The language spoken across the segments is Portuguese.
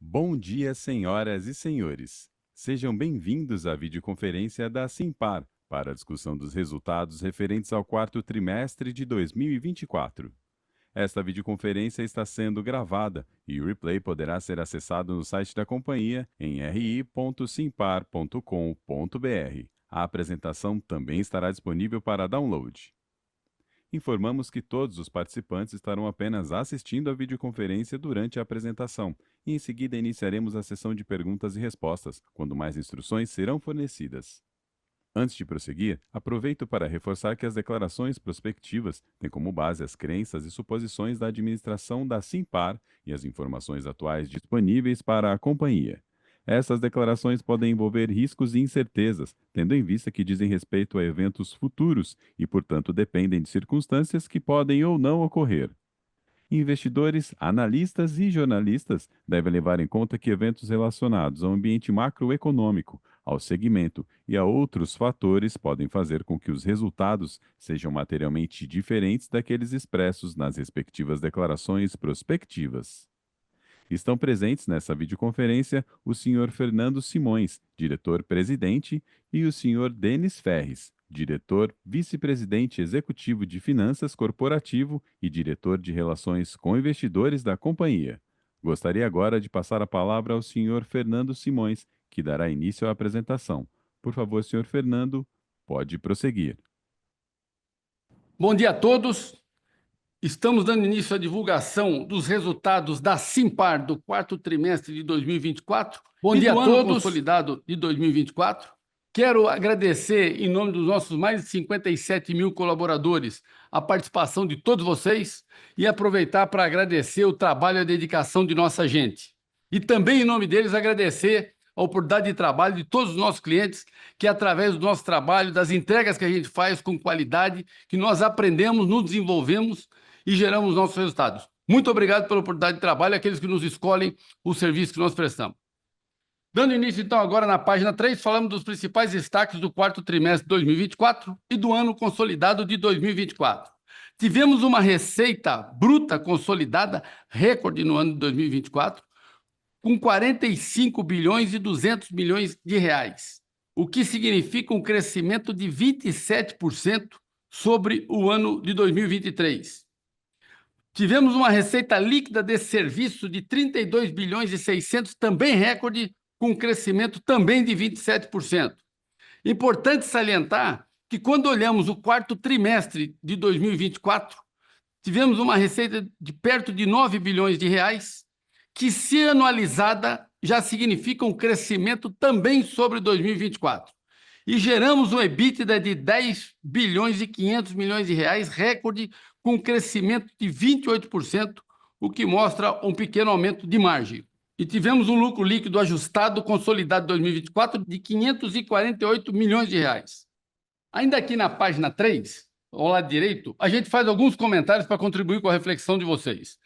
Bom dia, senhoras e senhores. Sejam bem-vindos à videoconferência da Simpar para a discussão dos resultados referentes ao quarto trimestre de 2024. Esta videoconferência está sendo gravada e o replay poderá ser acessado no site da companhia em ri.simpar.com.br. A apresentação também estará disponível para download. Informamos que todos os participantes estarão apenas assistindo a videoconferência durante a apresentação e em seguida iniciaremos a sessão de perguntas e respostas, quando mais instruções serão fornecidas. Antes de prosseguir, aproveito para reforçar que as declarações prospectivas têm como base as crenças e suposições da administração da Simpar e as informações atuais disponíveis para a companhia. Essas declarações podem envolver riscos e incertezas, tendo em vista que dizem respeito a eventos futuros e, portanto, dependem de circunstâncias que podem ou não ocorrer. Investidores, analistas e jornalistas devem levar em conta que eventos relacionados ao ambiente macroeconômico, ao segmento e a outros fatores podem fazer com que os resultados sejam materialmente diferentes daqueles expressos nas respectivas declarações prospectivas. Estão presentes nessa videoconferência o Sr. Fernando Simões, diretor-presidente, e o Sr. Denis Ferres, diretor vice-presidente executivo de Finanças Corporativo e diretor de Relações com Investidores da companhia. Gostaria agora de passar a palavra ao Sr. Fernando Simões, que dará início à apresentação. Por favor, Sr. Fernando, pode prosseguir. Bom dia a todos. Estamos dando início à divulgação dos resultados da Simpar do quarto trimestre de 2024. Bom dia a todos. Consolidado de 2024. Quero agradecer, em nome dos nossos mais de 57 mil colaboradores, a participação de todos vocês e aproveitar para agradecer o trabalho e a dedicação de nossa gente. E também, em nome deles, agradecer a oportunidade de trabalho de todos os nossos clientes, que através do nosso trabalho, das entregas que a gente faz com qualidade, que nós aprendemos, nos desenvolvemos e geramos nossos resultados. Muito obrigado pela oportunidade de trabalho, àqueles que nos escolhem o serviço que nós prestamos. Dando início, então, agora na página 3, falamos dos principais destaques do quarto trimestre de 2024 e do ano consolidado de 2024. Tivemos uma receita bruta consolidada, recorde no ano de 2024, com 45 bilhões e 200 milhões de reais, o que significa um crescimento de 27% sobre o ano de 2023. Tivemos uma receita líquida de serviço de 32 bilhões e 600, também recorde, com um crescimento também de 27%. Importante salientar que, quando olhamos o quarto trimestre de 2024, tivemos uma receita de perto de 9 bilhões de reais, que, se anualizada, já significa um crescimento também sobre 2024. E geramos um EBITDA de 10 bilhões e 500 milhões de reais, recorde, com um crescimento de 28%, o que mostra um pequeno aumento de margem. E tivemos um lucro líquido ajustado consolidado de 2024 de 548 milhões de reais. Ainda aqui na página 3, ao lado direito, a gente faz alguns comentários para contribuir com a reflexão de vocês.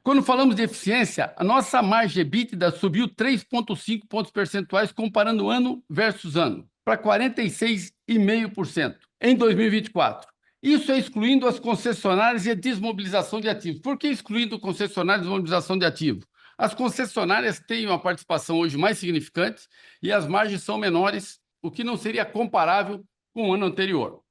Quando falamos de eficiência, a nossa margem EBITDA subiu 3,5 pontos percentuais comparando ano versus ano, para 46,5% em 2024. Isso é excluindo as concessionárias e a desmobilização de ativos. Por que excluindo concessionárias e desmobilização de ativos? As concessionárias têm uma participação hoje mais significante e as margens são menores, o que não seria comparável com o ano anterior.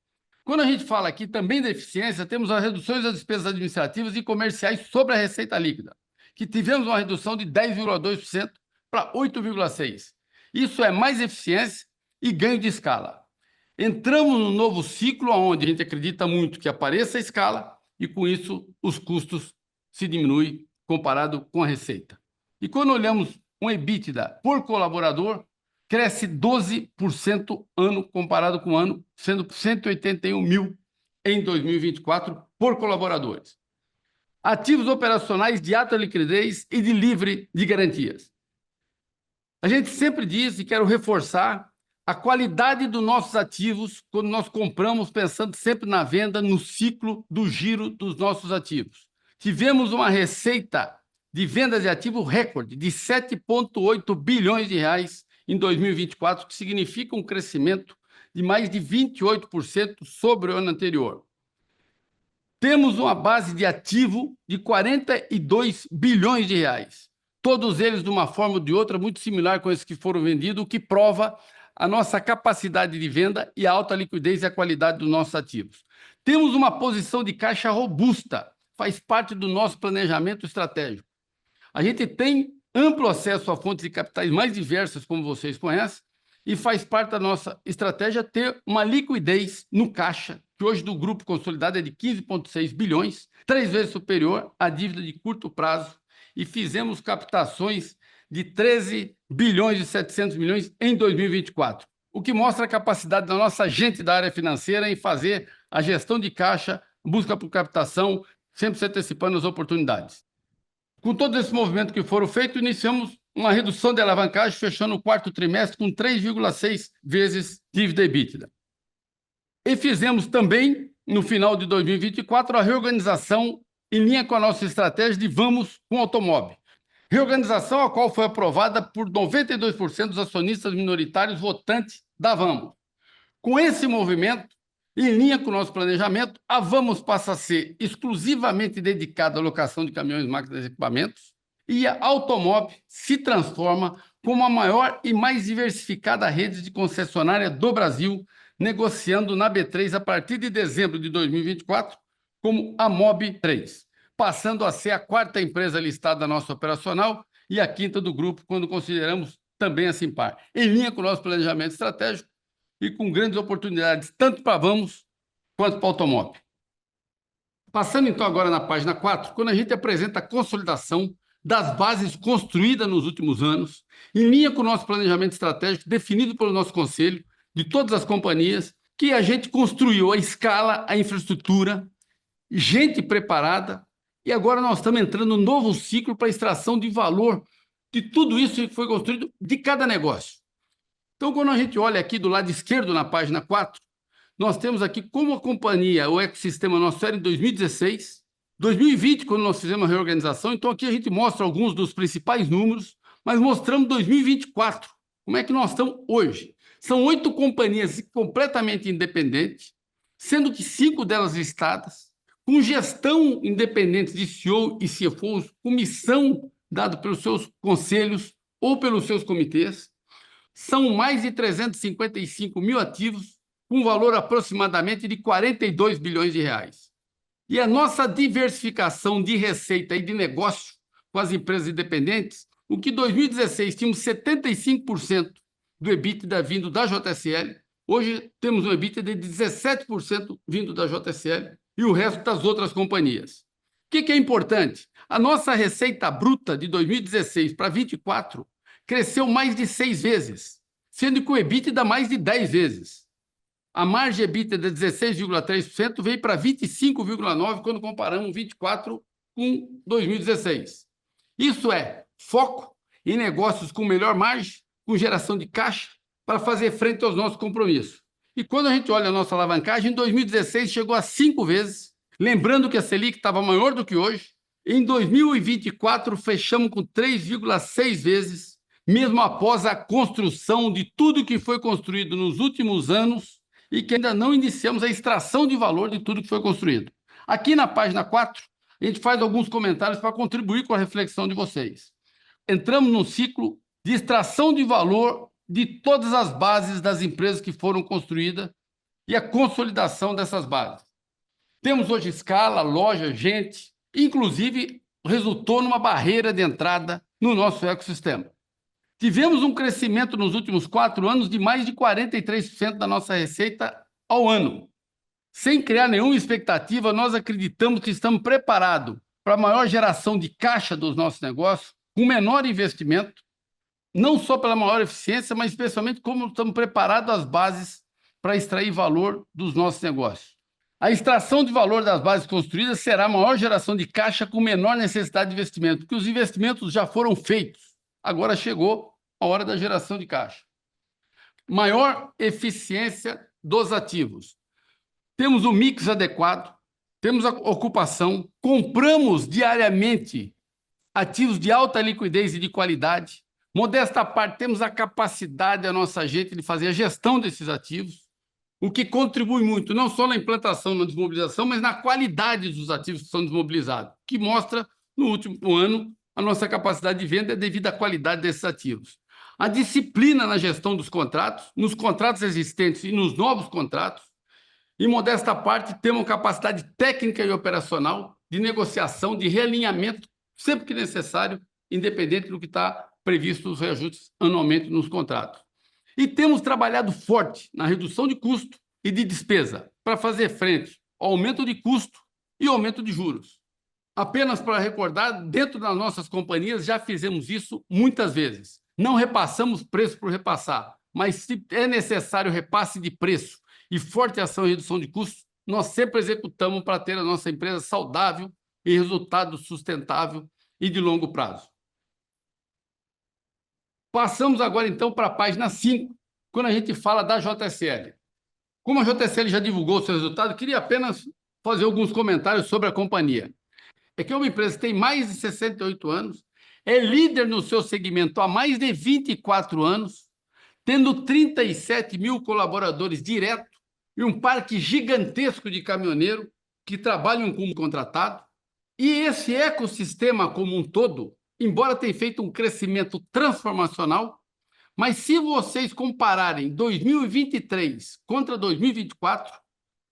Quando a gente fala aqui também da eficiência, temos as reduções das despesas administrativas e comerciais sobre a receita líquida, que tivemos uma redução de 10,2% para 8,6%. Isso é mais eficiência e ganho de escala. Entramos num novo ciclo onde a gente acredita muito que apareça a escala e, com isso, os custos se diminuem comparado com a receita. E quando olhamos um EBITDA por colaborador, cresce 12% ano comparado com ano, sendo 181 mil em 2024 por colaboradores. Ativos operacionais de alta liquidez e de livre de garantias. A gente sempre diz, e quero reforçar, a qualidade dos nossos ativos quando nós compramos, pensando sempre na venda, no ciclo do giro dos nossos ativos. Tivemos uma receita de vendas de ativo recorde de 7,8 bilhões de reais em 2024, que significa um crescimento de mais de 28% sobre o ano anterior. Temos uma base de ativo de 42 bilhões de reais, todos eles de uma forma ou de outra muito similar com esses que foram vendidos, o que prova a nossa capacidade de venda e a alta liquidez e a qualidade dos nossos ativos. Temos uma posição de caixa robusta, faz parte do nosso planejamento estratégico. A gente tem amplo acesso a fontes de capitais mais diversas, como vocês conhecem, e faz parte da nossa estratégia ter uma liquidez no caixa, que hoje do grupo consolidado é de 15,6 bilhões, 3 vezes superior à dívida de curto prazo, e fizemos captações de 13 bilhões e 700 milhões em 2024, o que mostra a capacidade da nossa gente da área financeira em fazer a gestão de caixa, busca por captação, sempre se antecipando as oportunidades. Com todo esse movimento que foram feitos, iniciamos uma redução de alavancagem, fechando o quarto trimestre com 3,6 vezes dívida EBITDA. E fizemos também, no final de 2024, a reorganização em linha com a nossa estratégia de Vamos com Automóvel. Reorganização a qual foi aprovada por 92% dos acionistas minoritários votantes da Vamos. Com esse movimento, em linha com o nosso planejamento, a Vamos passa a ser exclusivamente dedicada à locação de caminhões, máquinas e equipamentos, e a Automóvel se transforma como a maior e mais diversificada rede de concessionária do Brasil, negociando na B3 a partir de dezembro de 2024 como a Mob3, passando a ser a quarta empresa listada da nossa operacional e a quinta do grupo, quando consideramos também a Simpar, em linha com o nosso planejamento estratégico e com grandes oportunidades, tanto para Vamos quanto para Automóvel. Passando então agora na página 4, quando a gente apresenta a consolidação das bases construídas nos últimos anos, em linha com o nosso planejamento estratégico definido pelo nosso conselho, de todas as companhias, que a gente construiu a escala, a infraestrutura, gente preparada, e agora nós estamos entrando num novo ciclo para a extração de valor de tudo isso que foi construído de cada negócio. Então, quando a gente olha aqui do lado esquerdo, na página 4, nós temos aqui como a companhia, o ecossistema nosso era em 2016, 2020, quando nós fizemos a reorganização. Então, aqui a gente mostra alguns dos principais números, mas mostramos 2024, como é que nós estamos hoje. São 8 companhias completamente independentes, sendo que 5 delas listadas, com gestão independente de CEO e CFOs, com missão dada pelos seus conselhos ou pelos seus comitês. São mais de 355 mil ativos, com valor aproximadamente de 42 bilhões de reais. E a nossa diversificação de receita e de negócio com as empresas independentes, o que em 2016 tínhamos 75% do EBITDA vindo da JSL, hoje temos um EBITDA de 17% vindo da JSL e o resto das outras companhias. O que é importante? A nossa receita bruta de 2016 para 2024 cresceu mais de 6 vezes, sendo que o EBITDA mais de 10 vezes. A margem EBITDA de 16,3% veio para 25,9% quando comparamos 24 com 2016. Isso é foco em negócios com melhor margem, com geração de caixa, para fazer frente aos nossos compromissos. E quando a gente olha a nossa alavancagem, em 2016 chegou a 5 vezes, lembrando que a Selic estava maior do que hoje. Em 2024, fechamos com 3,6 vezes, mesmo após a construção de tudo que foi construído nos últimos anos e que ainda não iniciamos a extração de valor de tudo que foi construído. Aqui na página 4, a gente faz alguns comentários para contribuir com a reflexão de vocês. Entramos num ciclo de extração de valor de todas as bases das empresas que foram construídas e a consolidação dessas bases. Temos hoje escala, loja, gente, inclusive resultou numa barreira de entrada no nosso ecossistema. Tivemos um crescimento nos últimos 4 anos de mais de 43% da nossa receita ao ano. Sem criar nenhuma expectativa, nós acreditamos que estamos preparados para a maior geração de caixa dos nossos negócios, com menor investimento, não só pela maior eficiência, mas especialmente como estamos preparados as bases para extrair valor dos nossos negócios. A extração de valor das bases construídas será a maior geração de caixa com menor necessidade de investimento, porque os investimentos já foram feitos. Agora chegou a hora da geração de caixa. Maior eficiência dos ativos. Temos um mix adequado, temos a ocupação, compramos diariamente ativos de alta liquidez e de qualidade. Modesta à parte, temos a capacidade da nossa gente de fazer a gestão desses ativos, o que contribui muito, não só na implantação, na desmobilização, mas na qualidade dos ativos que são desmobilizados, que mostra, no último ano, a nossa capacidade de venda é devido à qualidade desses ativos. A disciplina na gestão dos contratos, nos contratos existentes e nos novos contratos. Em modesta parte, temos capacidade técnica e operacional de negociação, de realinhamento, sempre que necessário, independente do que está previsto os reajustes anualmente nos contratos. E temos trabalhado forte na redução de custo e de despesa para fazer frente ao aumento de custo e aumento de juros. Apenas para recordar, dentro das nossas companhias já fizemos isso muitas vezes. Não repassamos preço por repassar, mas se é necessário repasse de preço e forte ação em redução de custos, nós sempre executamos para ter a nossa empresa saudável e resultado sustentável e de longo prazo. Passamos agora, então, para a página 5, quando a gente fala da JSL. Como a JSL já divulgou o seu resultado, queria apenas fazer alguns comentários sobre a companhia. É que é uma empresa que tem mais de 68 anos, é líder no seu segmento há mais de 24 anos, tendo 37 mil colaboradores diretos e um parque gigantesco de caminhoneiros que trabalham como contratado. E esse ecossistema como um todo, embora tenha feito um crescimento transformacional, mas se vocês compararem 2023 contra 2024,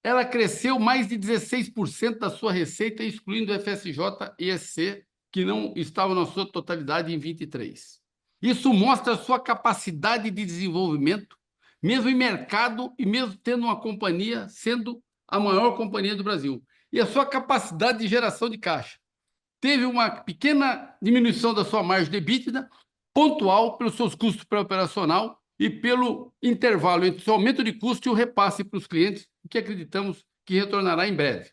ela cresceu mais de 16% da sua receita, excluindo o FSJ e ESC, que não estavam na sua totalidade em 23. Isso mostra a sua capacidade de desenvolvimento, mesmo em mercado e mesmo tendo uma companhia sendo a maior companhia do Brasil. E a sua capacidade de geração de caixa. Teve uma pequena diminuição da sua margem de EBITDA, pontual pelos seus custos pré-operacional e pelo intervalo entre o aumento de custo e o repasse para os clientes, que acreditamos que retornará em breve.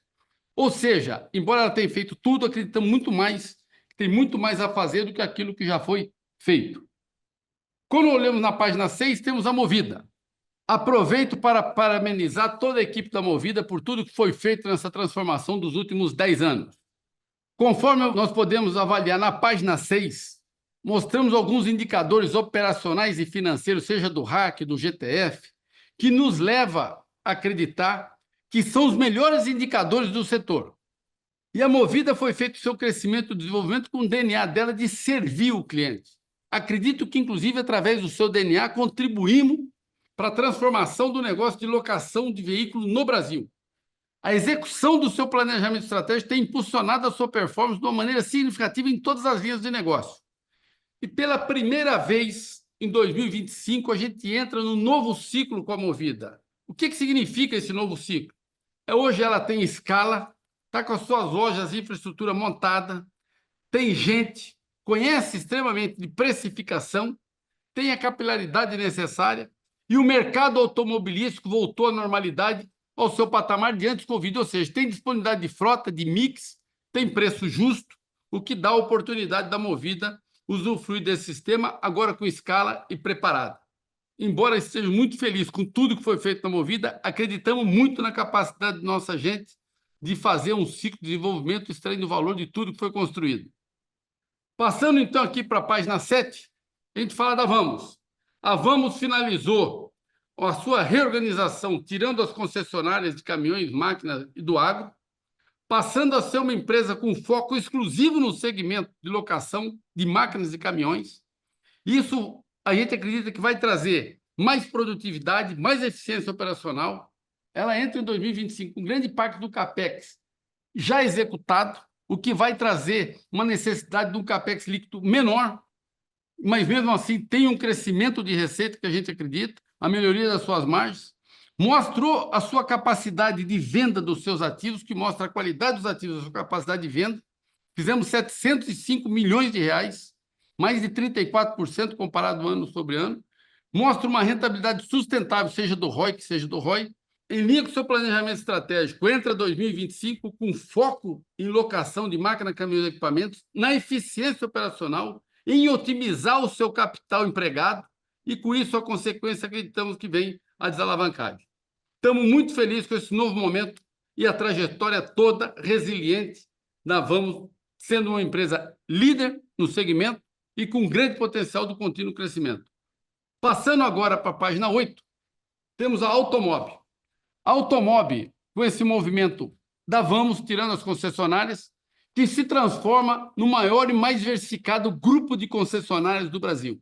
Ou seja, embora ela tenha feito tudo, acreditamos muito mais, tem muito mais a fazer do que aquilo que já foi feito. Quando olhamos na página 6, temos a Movida. Aproveito para parabenizar toda a equipe da Movida por tudo que foi feito nessa transformação dos últimos 10 anos. Conforme nós podemos avaliar na página 6, mostramos alguns indicadores operacionais e financeiros, seja do RAC, do GTF, que nos leva a acreditar que são os melhores indicadores do setor. E a Movida foi feito seu crescimento e desenvolvimento com o DNA dela de servir o cliente. Acredito que, inclusive, através do seu DNA, contribuímos para a transformação do negócio de locação de veículos no Brasil. A execução do seu planejamento estratégico tem impulsionado a sua performance de uma maneira significativa em todas as linhas de negócio. E pela primeira vez, em 2025, a gente entra num novo ciclo com a Movida. O que significa esse novo ciclo? Hoje ela tem escala, está com as suas lojas e infraestrutura montada, tem gente, conhece extremamente de precificação, tem a capilaridade necessária e o mercado automobilístico voltou à normalidade ao seu patamar de antes do Covid, ou seja, tem disponibilidade de frota, de mix, tem preço justo, o que dá a oportunidade da Movida usufruir desse sistema, agora com escala e preparado. Embora esteja muito feliz com tudo que foi feito na Movida, acreditamos muito na capacidade da nossa gente de fazer um ciclo de desenvolvimento extraindo o valor de tudo que foi construído. Passando, então, aqui para a página 7, a gente fala da Vamos. A Vamos finalizou a sua reorganização, tirando as concessionárias de caminhões, máquinas e do agro, passando a ser uma empresa com foco exclusivo no segmento de locação de máquinas e caminhões. Isso a gente acredita que vai trazer mais produtividade, mais eficiência operacional. Ela entra em 2025 com grande parte do CAPEX já executado, o que vai trazer uma necessidade de um CAPEX líquido menor, mas mesmo assim tem um crescimento de receita que a gente acredita, a melhoria das suas margens, mostrou a sua capacidade de venda dos seus ativos, que mostra a qualidade dos ativos, a sua capacidade de venda. Fizemos 705 milhões de reais, mais de 34% comparado ano sobre ano. Mostra uma rentabilidade sustentável, seja do ROIC, seja do ROI, em linha com o seu planejamento estratégico. Entra 2025 com foco em locação de máquina, caminhões e equipamentos, na eficiência operacional, em otimizar o seu capital empregado e, com isso, a consequência, acreditamos que vem a desalavancagem. Estamos muito felizes com esse novo momento e a trajetória toda resiliente da Vamos, sendo uma empresa líder no segmento e com grande potencial de contínuo crescimento. Passando agora para a página 8, temos a Automob. A Automob, com esse movimento da Vamos, tirando as concessionárias, que se transforma no maior e mais diversificado grupo de concessionárias do Brasil.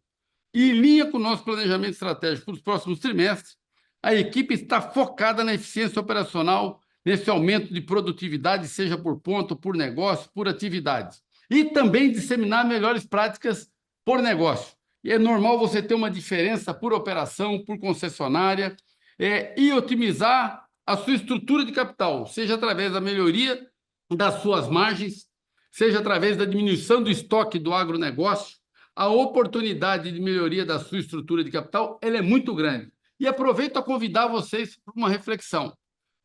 E em linha com o nosso planejamento estratégico para os próximos trimestres, a equipe está focada na eficiência operacional, nesse aumento de produtividade, seja por ponto, por negócio, por atividade. E também disseminar melhores práticas por negócio. E é normal você ter uma diferença por operação, por concessionária, e otimizar a sua estrutura de capital, seja através da melhoria das suas margens, seja através da diminuição do estoque do agronegócio. A oportunidade de melhoria da sua estrutura de capital ela é muito grande. E aproveito a convidar vocês para uma reflexão,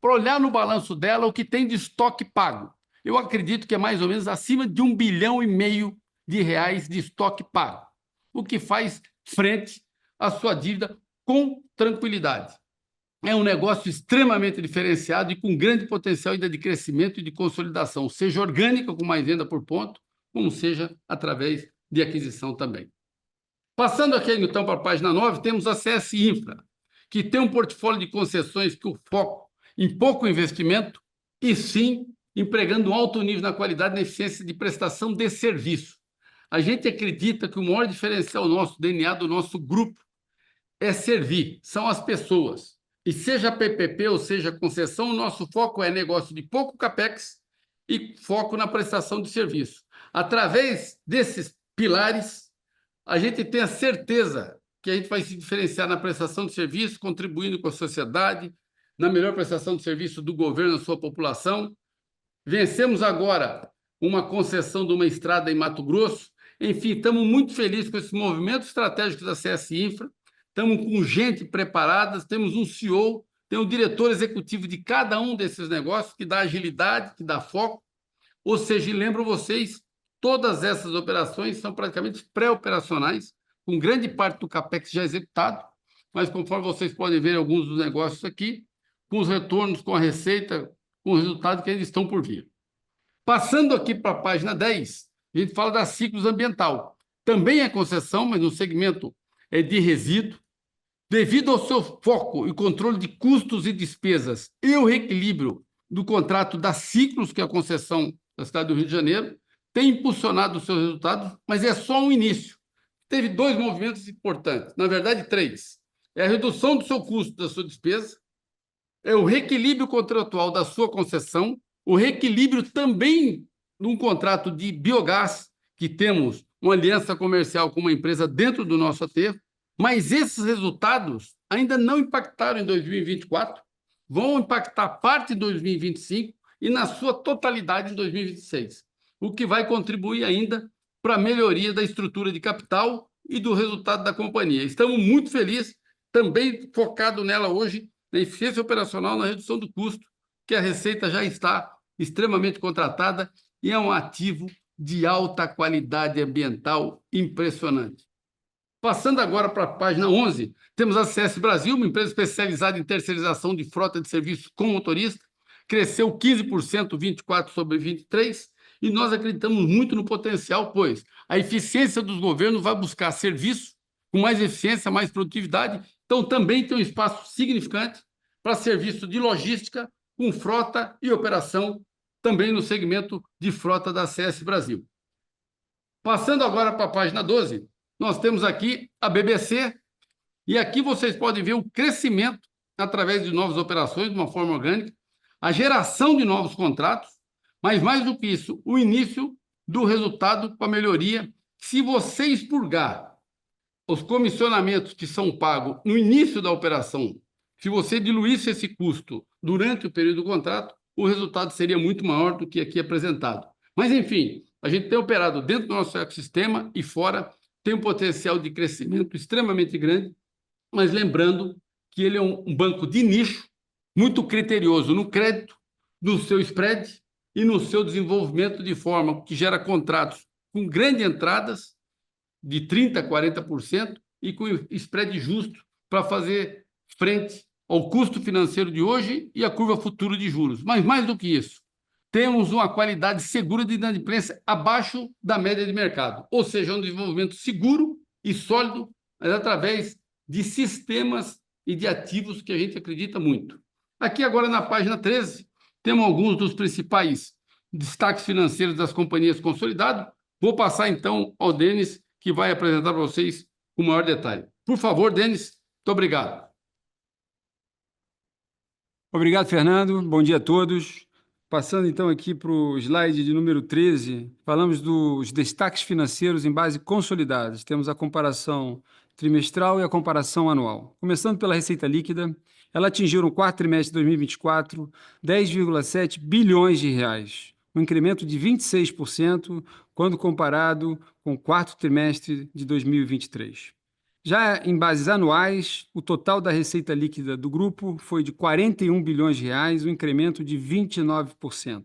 para olhar no balanço dela o que tem de estoque pago. Eu acredito que é mais ou menos acima de R$1,5 bilhão de estoque pago, o que faz frente à sua dívida com tranquilidade. É um negócio extremamente diferenciado e com grande potencial ainda de crescimento e de consolidação, seja orgânica, com mais venda por ponto, como seja através de aquisição também. Passando aqui, então, para a página 9, temos a CS Infra, que tem um portfólio de concessões que o foco em pouco investimento e sim empregando um alto nível na qualidade e na eficiência de prestação de serviço. A gente acredita que o maior diferencial nosso, DNA do nosso grupo, é servir, são as pessoas. E seja PPP ou seja concessão, o nosso foco é negócio de pouco capex e foco na prestação de serviço. Através desses pilares, a gente tem a certeza que a gente vai se diferenciar na prestação de serviço, contribuindo com a sociedade, na melhor prestação de serviço do governo à sua população. Vencemos agora uma concessão de uma estrada em Mato Grosso. Enfim, estamos muito felizes com esse movimento estratégico da CS Infra. Estamos com gente preparada, temos um CEO, tem um diretor executivo de cada um desses negócios, que dá agilidade, que dá foco. Ou seja, lembro vocês, todas essas operações são praticamente pré-operacionais, com grande parte do CAPEX já executado, mas conforme vocês podem ver alguns dos negócios aqui, com os retornos, com a receita, com o resultado que ainda estão por vir. Passando aqui para a página 10, a gente fala da Ciclus Ambiental. Também é concessão, mas no segmento de resíduo. Devido ao seu foco e controle de custos e despesas e o reequilíbrio do contrato da Ciclus, que é a concessão da cidade do Rio de Janeiro, tem impulsionado os seus resultados, mas é só um início. Teve 2 movimentos importantes, na verdade 3. É a redução do seu custo, da sua despesa, é o reequilíbrio contratual da sua concessão, o reequilíbrio também de um contrato de biogás, que temos uma aliança comercial com uma empresa dentro do nosso aterro, mas esses resultados ainda não impactaram em 2024, vão impactar parte em 2025 e na sua totalidade em 2026, o que vai contribuir ainda para a melhoria da estrutura de capital e do resultado da companhia. Estamos muito felizes, também focado nela hoje, na eficiência operacional, na redução do custo, que a receita já está extremamente contratada e é um ativo de alta qualidade ambiental impressionante. Passando agora para a página 11, temos a CS Brasil, uma empresa especializada em terceirização de frota de serviços com motorista, cresceu 15%, 24 sobre 23, e nós acreditamos muito no potencial, pois a eficiência dos governos vai buscar serviço com mais eficiência, mais produtividade, então também tem um espaço significante para serviço de logística com frota e operação, também no segmento de frota da CS Brasil. Passando agora para a página 12, nós temos aqui a BBC, e aqui vocês podem ver o crescimento através de novas operações, de uma forma orgânica, a geração de novos contratos, mas mais do que isso, o início do resultado com a melhoria. Se você expurgar os comissionamentos que são pagos no início da operação, se você diluísse esse custo durante o período do contrato, o resultado seria muito maior do que aqui apresentado. Mas, enfim, a gente tem operado dentro do nosso ecossistema e fora, tem um potencial de crescimento extremamente grande, mas lembrando que ele é um banco de nicho, muito criterioso no crédito, no seu spread e no seu desenvolvimento, de forma que gera contratos com grandes entradas, de 30% a 40%, e com spread justo para fazer frente ao custo financeiro de hoje e à curva futura de juros. Mas, mais do que isso, temos uma qualidade segura de inadimplência abaixo da média de mercado, ou seja, um desenvolvimento seguro e sólido, mas através de sistemas e de ativos que a gente acredita muito. Aqui agora na página 13, temos alguns dos principais destaques financeiros das companhias consolidadas. Vou passar, então, ao Denis, que vai apresentar para vocês com maior detalhe. Por favor, Denis, muito obrigado. Obrigado, Fernando. Bom dia a todos. Passando então aqui para o slide de número 13, falamos dos destaques financeiros em base consolidados. Temos a comparação trimestral e a comparação anual. Começando pela receita líquida, ela atingiu no quarto trimestre de 2024 10,7 bilhões de reais, um incremento de 26% quando comparado com o quarto trimestre de 2023. Já em bases anuais, o total da receita líquida do grupo foi de 41 bilhões de reais, um incremento de 29%.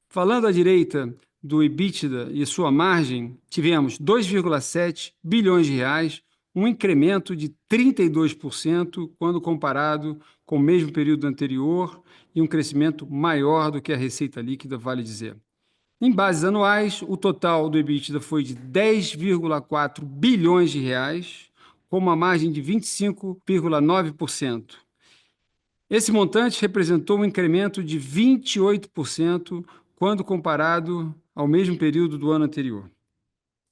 Falando à direita do EBITDA e sua margem, tivemos 2,7 bilhões de reais, um incremento de 32% quando comparado com o mesmo período anterior e um crescimento maior do que a receita líquida, vale dizer. Em bases anuais, o total do EBITDA foi de 10,4 bilhões de reais, com uma margem de 25,9%. Esse montante representou um incremento de 28% quando comparado ao mesmo período do ano anterior.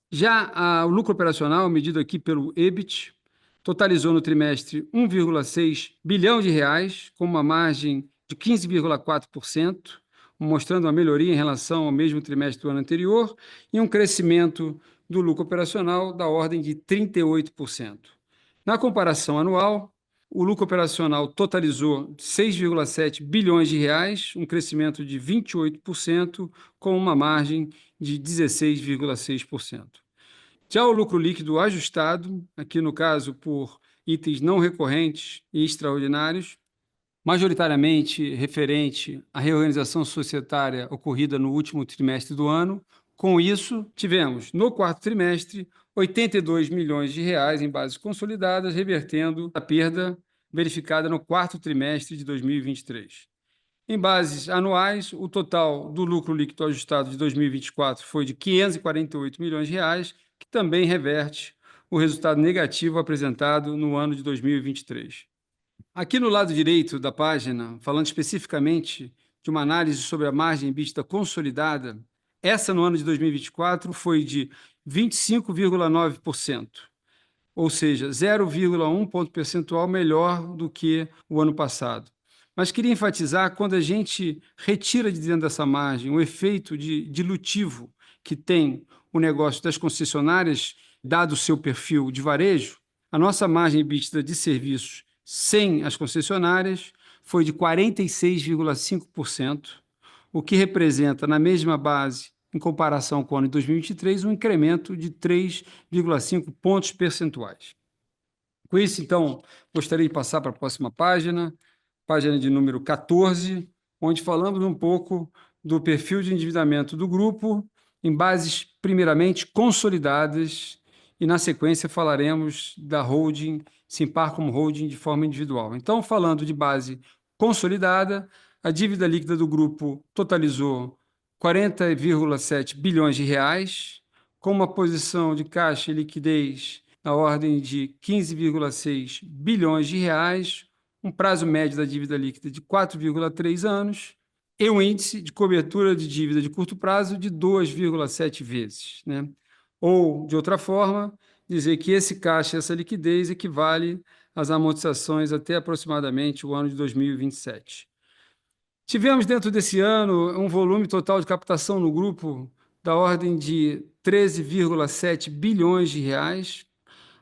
Já o lucro operacional, medido aqui pelo EBIT, totalizou no trimestre 1,6 bilhão de reais, com uma margem de 15,4%, mostrando uma melhoria em relação ao mesmo trimestre do ano anterior e um crescimento do lucro operacional da ordem de 38%. Na comparação anual, o lucro operacional totalizou 6,7 bilhões de reais, um crescimento de 28%, com uma margem de 16,6%. Já o lucro líquido ajustado, aqui no caso por itens não recorrentes e extraordinários, majoritariamente referente à reorganização societária ocorrida no último trimestre do ano. Com isso, tivemos, no quarto trimestre, 82 milhões de reais em bases consolidadas, revertendo a perda verificada no quarto trimestre de 2023. Em bases anuais, o total do lucro líquido ajustado de 2024 foi de 548 milhões de reais, que também reverte o resultado negativo apresentado no ano de 2023. Aqui no lado direito da página, falando especificamente de uma análise sobre a margem EBITDA consolidada, essa no ano de 2024 foi de 25,9%, ou seja, 0,1 ponto percentual melhor do que o ano passado. Mas queria enfatizar, quando a gente retira de dentro dessa margem o efeito dilutivo que tem o negócio das concessionárias, dado o seu perfil de varejo, a nossa margem EBITDA de serviços sem as concessionárias foi de 46,5%, o que representa, na mesma base, em comparação com o ano de 2023, um incremento de 3,5 pontos percentuais. Com isso, então, gostaria de passar para a próxima página de número 14, onde falamos um pouco do perfil de endividamento do grupo em bases, primeiramente, consolidadas, e, na sequência, falaremos da holding, Simpar como holding de forma individual. Então, falando de base consolidada, a dívida líquida do grupo totalizou 40,7 bilhões de reais, com uma posição de caixa e liquidez na ordem de 15,6 bilhões de reais, um prazo médio da dívida líquida de 4,3 anos e um índice de cobertura de dívida de curto prazo de 2,7 vezes, né? Ou, de outra forma, dizer que esse caixa, essa liquidez, equivale às amortizações até aproximadamente o ano de 2027. Tivemos, dentro desse ano, um volume total de captação no grupo da ordem de 13,7 bilhões de reais,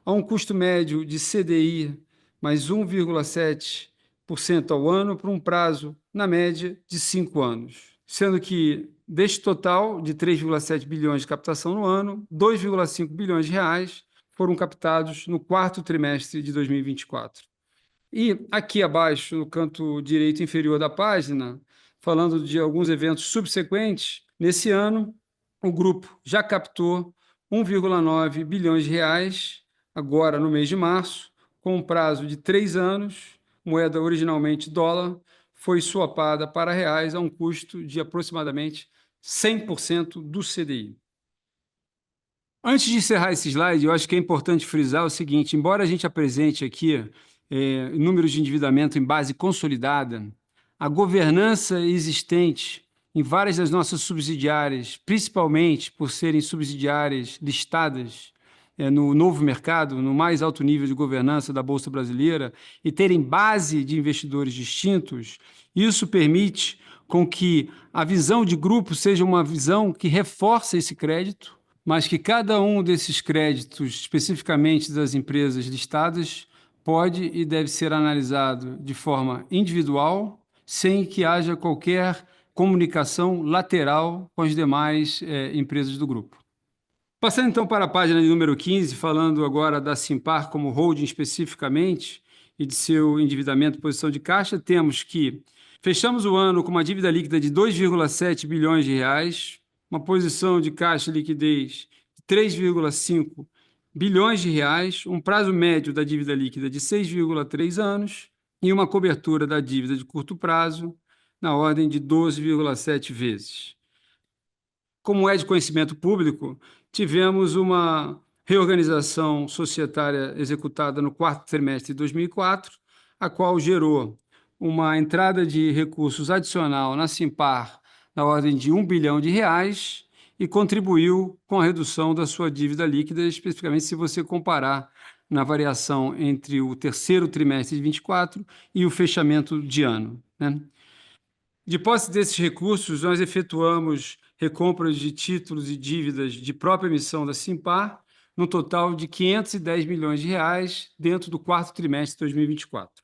a um custo médio de CDI mais 1,7% ao ano, por um prazo, na média, de 5 anos. Sendo que, deste total de 3,7 bilhões de captação no ano, 2,5 bilhões de reais foram captados no quarto trimestre de 2024. E aqui abaixo, no canto direito inferior da página, falando de alguns eventos subsequentes, nesse ano, o grupo já captou 1,9 bilhões de reais, agora no mês de março, com um prazo de 3 anos, moeda originalmente dólar, foi swapada para reais a um custo de aproximadamente 100% do CDI. Antes de encerrar esse slide, eu acho que é importante frisar o seguinte: embora a gente apresente aqui números de endividamento em base consolidada, a governança existente em várias das nossas subsidiárias, principalmente por serem subsidiárias listadas no novo mercado, no mais alto nível de governança da Bolsa Brasileira, e terem base de investidores distintos, isso permite com que a visão de grupo seja uma visão que reforça esse crédito, mas que cada um desses créditos, especificamente das empresas listadas, pode e deve ser analisado de forma individual, sem que haja qualquer comunicação lateral com as demais empresas do grupo. Passando então para a página de número 15, falando agora da Simpar como holding especificamente e de seu endividamento e posição de caixa, temos que fechamos o ano com uma dívida líquida de 2,7 bilhões de reais, uma posição de caixa e liquidez de 3,5 bilhões de reais, um prazo médio da dívida líquida de 6,3 anos e uma cobertura da dívida de curto prazo na ordem de 12,7 vezes. Como é de conhecimento público, tivemos uma reorganização societária executada no quarto trimestre de 2004, a qual gerou uma entrada de recursos adicional na Simpar na ordem de R$ 1 bilhão e contribuiu com a redução da sua dívida líquida, especificamente se você comparar na variação entre o terceiro trimestre de 24 e o fechamento de ano, né? De posse desses recursos, nós efetuamos recompras de títulos e dívidas de própria emissão da Simpar, no total de R$ 510 milhões dentro do quarto trimestre de 2024.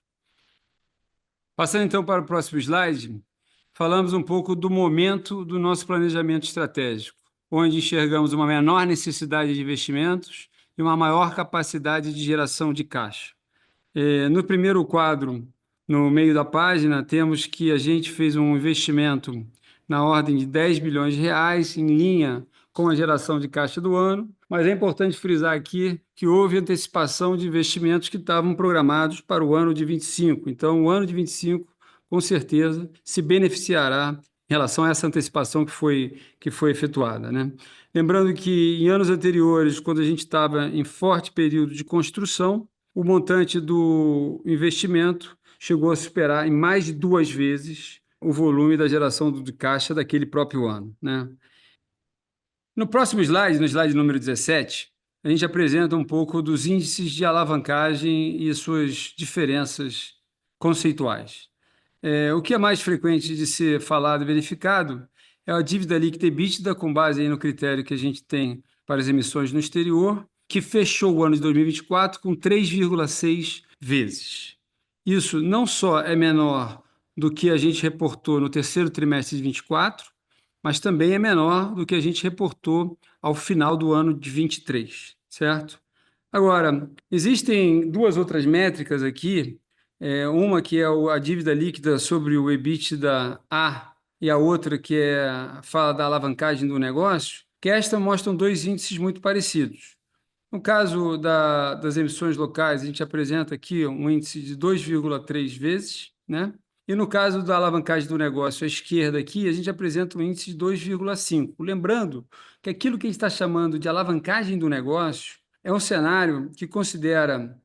Passando então para o próximo slide, falamos um pouco do momento do nosso planejamento estratégico, onde enxergamos uma menor necessidade de investimentos e uma maior capacidade de geração de caixa. No primeiro quadro, no meio da página, temos que a gente fez um investimento na ordem de 10 bilhões de reais, em linha com a geração de caixa do ano, mas é importante frisar aqui que houve antecipação de investimentos que estavam programados para o ano de 25. Então, o ano de 25, com certeza, se beneficiará em relação a essa antecipação que foi efetuada, né? Lembrando que em anos anteriores, quando a gente estava em forte período de construção, o montante do investimento chegou a superar em mais de 2 vezes o volume da geração de caixa daquele próprio ano, né? No próximo slide, no slide número 17, a gente apresenta um pouco dos índices de alavancagem e suas diferenças conceituais. O que é mais frequente de ser falado e verificado é a dívida líquida EBITDA, com base aí no critério que a gente tem para as emissões no exterior, que fechou o ano de 2024 com 3,6 vezes. Isso não só é menor do que a gente reportou no terceiro trimestre de 24, mas também é menor do que a gente reportou ao final do ano de 23, certo? Agora, existem duas outras métricas aqui, uma que é a dívida líquida sobre o EBITDA A e a outra que fala da alavancagem do negócio, que esta mostram dois índices muito parecidos. No caso das emissões locais, a gente apresenta aqui um índice de 2,3 vezes, né? E no caso da alavancagem do negócio, à esquerda aqui, a gente apresenta um índice de 2,5. Lembrando que aquilo que a gente está chamando de alavancagem do negócio é um cenário que considera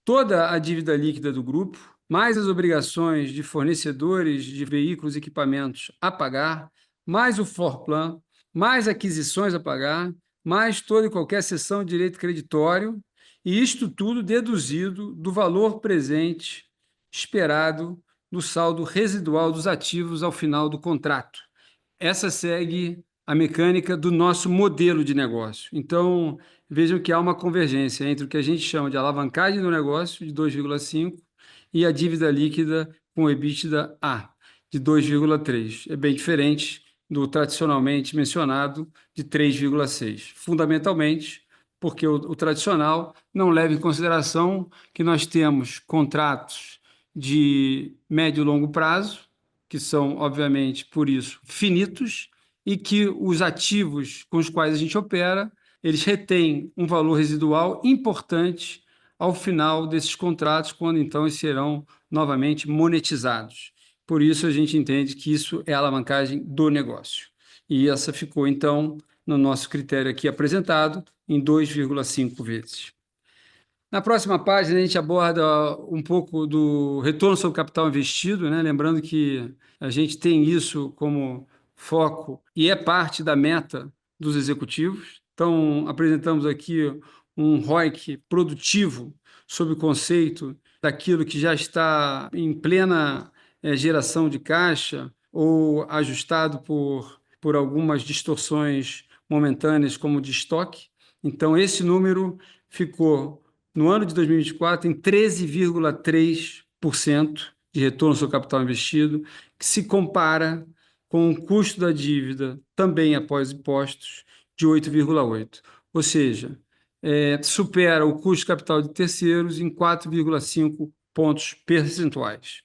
toda a dívida líquida do grupo, mais as obrigações de fornecedores de veículos e equipamentos a pagar, mais o Forplan, mais aquisições a pagar, mais toda e qualquer cessão de direito creditório, e isto tudo deduzido do valor presente esperado do saldo residual dos ativos ao final do contrato. Essa segue a mecânica do nosso modelo de negócio. Então, vejam que há uma convergência entre o que a gente chama de alavancagem do negócio, de 2,5, e a dívida líquida com EBITDA A, de 2,3. É bem diferente do tradicionalmente mencionado de 3,6. Fundamentalmente, porque o tradicional não leva em consideração que nós temos contratos de médio e longo prazo, que são, obviamente, por isso, finitos, e que os ativos com os quais a gente opera, eles retêm um valor residual importante ao final desses contratos, quando então eles serão novamente monetizados. Por isso, a gente entende que isso é a alavancagem do negócio. E essa ficou, então, no nosso critério aqui apresentado, em 2,5 vezes. Na próxima página, a gente aborda um pouco do retorno sobre o capital investido, né? Lembrando que a gente tem isso como foco e é parte da meta dos executivos. Então, apresentamos aqui um ROIC produtivo sob o conceito daquilo que já está em plena geração de caixa ou ajustado por algumas distorções momentâneas, como de estoque. Então, esse número ficou, no ano de 2024, em 13,3% de retorno sobre o capital investido, que se compara com o custo da dívida, também após impostos, de 8,8%. Ou seja, supera o custo de capital de terceiros em 4,5 pontos percentuais.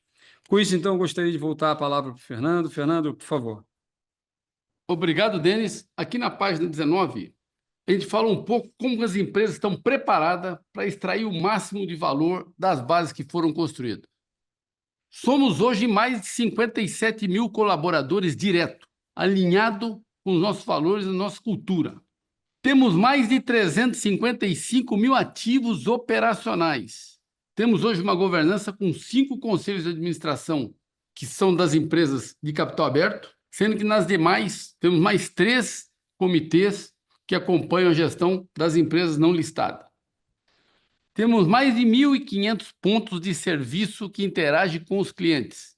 Com isso, então, eu gostaria de voltar a palavra para o Fernando. Fernando, por favor. Obrigado, Denis. Aqui na página 19, a gente fala um pouco como as empresas estão preparadas para extrair o máximo de valor das bases que foram construídas. Somos hoje mais de 57 mil colaboradores diretos, alinhado com os nossos valores e nossa cultura. Temos mais de 355 mil ativos operacionais. Temos hoje uma governança com 5 conselhos de administração, que são das empresas de capital aberto, sendo que nas demais temos mais 3 comitês que acompanham a gestão das empresas não listadas. Temos mais de 1.500 pontos de serviço que interagem com os clientes.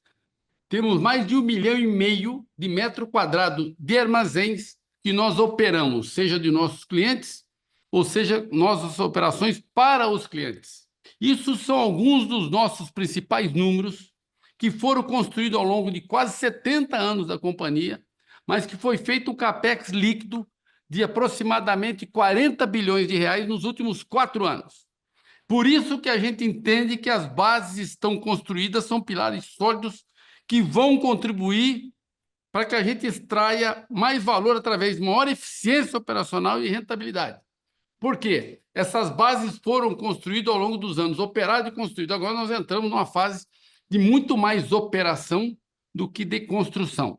Temos mais de 1,5 milhão de metros quadrados de armazéns que nós operamos, seja de nossos clientes, ou seja, nossas operações para os clientes. Isso são alguns dos nossos principais números que foram construídos ao longo de quase 70 anos da companhia, mas que foi feito um capex líquido de aproximadamente 40 bilhões de reais nos últimos 4 anos. Por isso que a gente entende que as bases estão construídas, são pilares sólidos que vão contribuir para que a gente extraia mais valor através de maior eficiência operacional e rentabilidade. Por quê? Essas bases foram construídas ao longo dos anos, operadas e construídas. Agora nós entramos numa fase de muito mais operação do que de construção.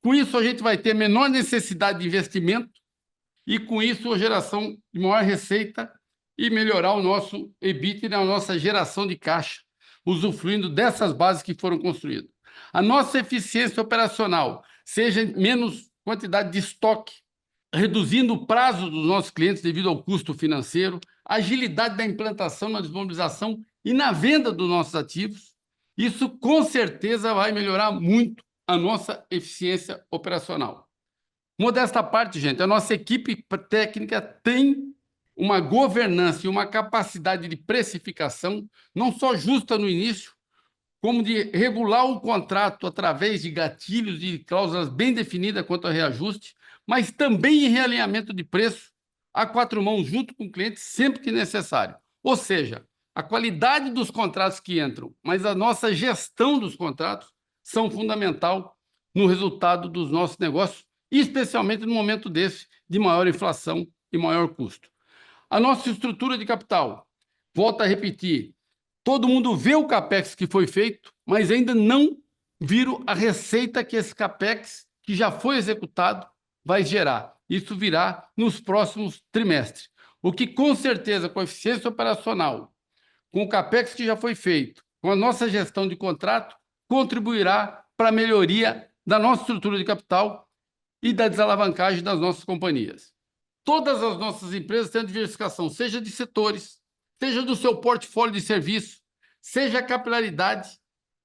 Com isso, a gente vai ter menor necessidade de investimento e, com isso, a geração de maior receita e melhorar o nosso EBITDA e a nossa geração de caixa, usufruindo dessas bases que foram construídas. A nossa eficiência operacional, seja menos quantidade de estoque, reduzindo o prazo dos nossos clientes devido ao custo financeiro, agilidade da implantação, na disponibilização e na venda dos nossos ativos, isso com certeza vai melhorar muito a nossa eficiência operacional. Modesta parte, gente, a nossa equipe técnica tem uma governança e uma capacidade de precificação, não só justa no início, como de regular o contrato através de gatilhos e cláusulas bem definidas quanto a reajuste, mas também em realinhamento de preço a 4 mãos junto com o cliente sempre que necessário. Ou seja, a qualidade dos contratos que entram, mas a nossa gestão dos contratos são fundamental no resultado dos nossos negócios, especialmente no momento desse de maior inflação e maior custo. A nossa estrutura de capital, volto a repetir, todo mundo vê o capex que foi feito, mas ainda não viram a receita que esse capex, que já foi executado, vai gerar. Isso virá nos próximos trimestres. O que, com certeza, com a eficiência operacional, com o capex que já foi feito, com a nossa gestão de contrato, contribuirá para a melhoria da nossa estrutura de capital e da desalavancagem das nossas companhias. Todas as nossas empresas têm diversificação, seja de setores, seja do seu portfólio de serviço, seja a capilaridade.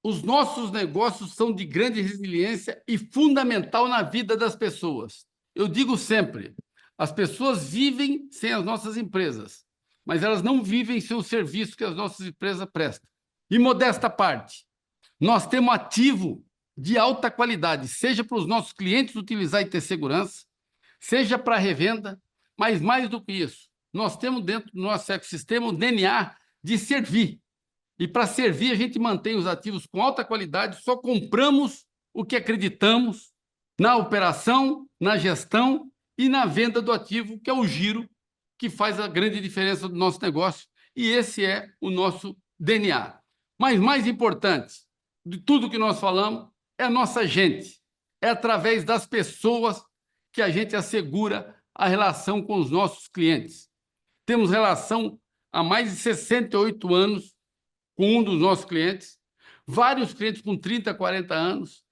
Os nossos negócios são de grande resiliência e fundamental na vida das pessoas. Eu digo sempre, as pessoas vivem sem as nossas empresas, mas elas não vivem sem o serviço que as nossas empresas prestam. E modesta parte, nós temos ativo de alta qualidade, seja para os nossos clientes utilizar e ter segurança, seja para revenda, mas mais do que isso, nós temos dentro do nosso ecossistema o DNA de servir. E para servir, a gente mantém os ativos com alta qualidade, só compramos o que acreditamos na operação, na gestão e na venda do ativo, que é o giro que faz a grande diferença do nosso negócio. E esse é o nosso DNA. Mas mais importante de tudo que nós falamos é a nossa gente. É através das pessoas que a gente assegura a relação com os nossos clientes. Temos relação há mais de 68 anos com um dos nossos clientes, vários clientes com 30, 40 anos,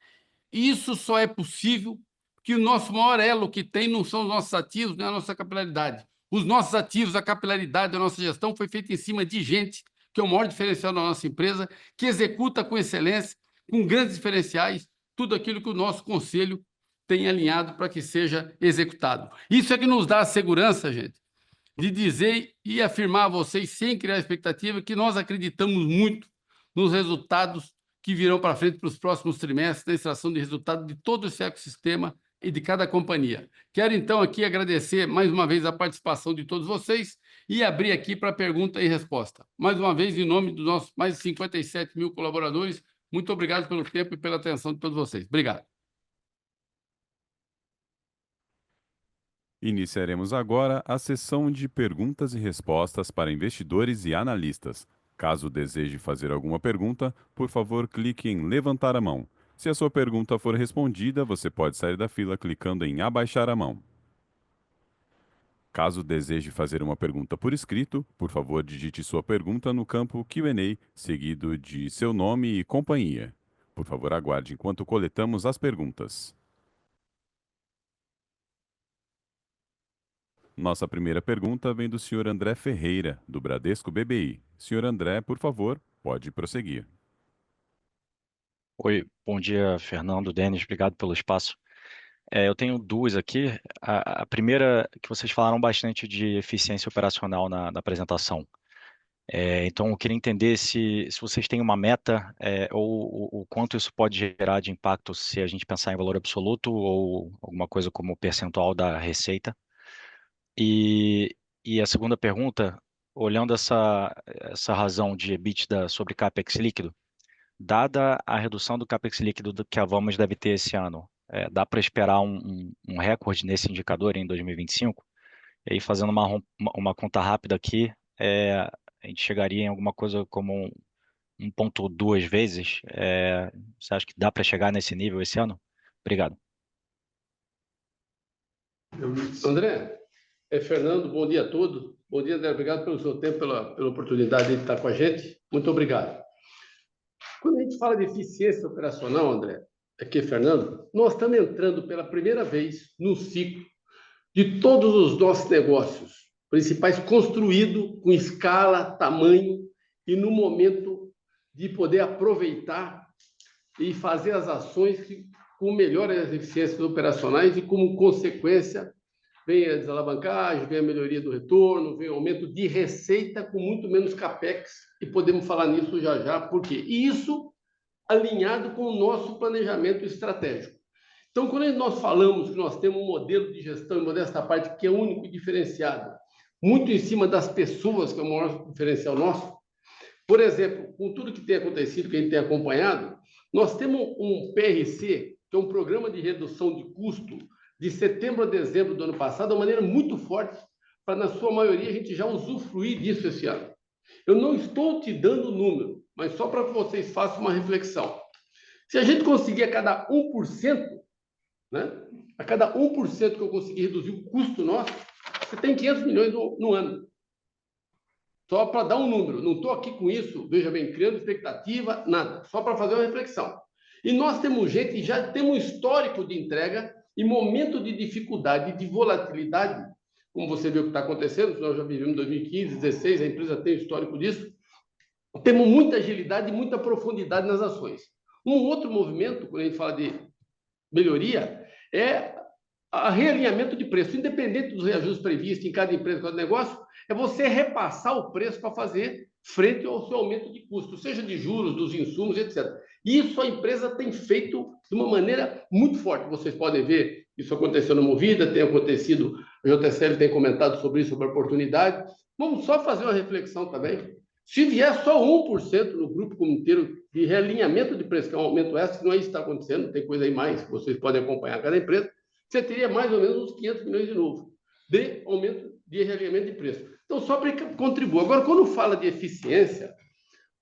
e isso só é possível porque que o nosso maior elo que tem não são os nossos ativos, nem a nossa capilaridade. Os nossos ativos, a capilaridade da nossa gestão foi feita em cima de gente, que é o maior diferencial da nossa empresa, que executa com excelência, com grandes diferenciais, tudo aquilo que o nosso conselho tem alinhado para que seja executado. Isso é que nos dá a segurança, gente, de dizer e afirmar a vocês, sem criar expectativa, que nós acreditamos muito nos resultados que virão para frente para os próximos trimestres, na extração de resultado de todo esse ecossistema e de cada companhia. Quero, então, aqui agradecer mais uma vez a participação de todos vocês e abrir aqui para pergunta e resposta. Mais uma vez, em nome dos nossos mais de 57 mil colaboradores, muito obrigado pelo tempo e pela atenção de todos vocês. Obrigado. Iniciaremos agora a sessão de perguntas e respostas para investidores e analistas. Caso deseje fazer alguma pergunta, por favor, clique em levantar a mão. Se a sua pergunta for respondida, você pode sair da fila clicando em abaixar a mão. Caso deseje fazer uma pergunta por escrito, por favor, digite sua pergunta no campo Q&A, seguido de seu nome e companhia. Por favor, aguarde enquanto coletamos as perguntas. Nossa primeira pergunta vem do senhor André Ferreira, do Bradesco BBI. Senhor André, por favor, pode prosseguir. Oi, bom dia, Fernando, Denis, obrigado pelo espaço. Eu tenho duas aqui. A primeira, que vocês falaram bastante de eficiência operacional na apresentação. Então, eu queria entender se vocês têm uma meta ou o quanto isso pode gerar de impacto se a gente pensar em valor absoluto ou alguma coisa como percentual da receita. E a segunda pergunta, olhando essa razão de EBITDA sobre CAPEX líquido, dada a redução do CAPEX líquido que a Vamos deve ter esse ano, dá para esperar um recorde nesse indicador em 2025? E aí, fazendo uma conta rápida aqui, a gente chegaria em alguma coisa como 1,2 vezes. Você acha que dá para chegar nesse nível esse ano? Obrigado. André, Fernando, bom dia a todos. Bom dia, André, obrigado pelo seu tempo, pela oportunidade de estar com a gente. Muito obrigado. Quando a gente fala de eficiência operacional, André, aqui, Fernando, nós estamos entrando pela primeira vez no ciclo de todos os nossos negócios principais construído com escala, tamanho e no momento de poder aproveitar e fazer as ações com melhores eficiências operacionais e, como consequência, vem a desalavancagem, vem a melhoria do retorno, vem o aumento de receita com muito menos CAPEX, e podemos falar nisso já já, por quê? E isso alinhado com o nosso planejamento estratégico. Então, quando nós falamos que nós temos um modelo de gestão, em modesta parte, que é único e diferenciado, muito em cima das pessoas, que é o maior diferencial nosso, por exemplo, com tudo que tem acontecido, que a gente tem acompanhado, nós temos um PRC, que é um programa de redução de custo, de setembro a dezembro do ano passado, de uma maneira muito forte, para, na sua maioria, a gente já usufruir disso esse ano. Eu não estou te dando número, mas só para que vocês façam uma reflexão. Se a gente conseguir a cada 1%, né? A cada 1% que eu conseguir reduzir o custo nosso, você tem 500 milhões no ano. Só para dar um número. Não estou aqui com isso, veja bem, criando expectativa, nada. Só para fazer uma reflexão. E nós temos gente que já tem um histórico de entrega em momento de dificuldade e de volatilidade, como você vê o que está acontecendo, nós já vivemos em 2015, 2016, a empresa tem histórico disso. Temos muita agilidade e muita profundidade nas ações. Um outro movimento, quando a gente fala de melhoria, é o realinhamento de preço. Independente dos reajustes previstos em cada empresa, cada negócio, é você repassar o preço para fazer frente ao seu aumento de custo, seja de juros, dos insumos, etc. Isso a empresa tem feito de uma maneira muito forte. Vocês podem ver isso aconteceu na Movida, tem acontecido, a JSL tem comentado sobre isso, sobre a oportunidade. Vamos só fazer uma reflexão também. Se vier só 1% no grupo como inteiro de realinhamento de preço, que é um aumento extra, que não é isso que está acontecendo, tem coisa aí mais que vocês podem acompanhar cada empresa, você teria mais ou menos uns 500 milhões de novo de aumento de realinhamento de preço. Então, só para contribuir. Agora, quando fala de eficiência,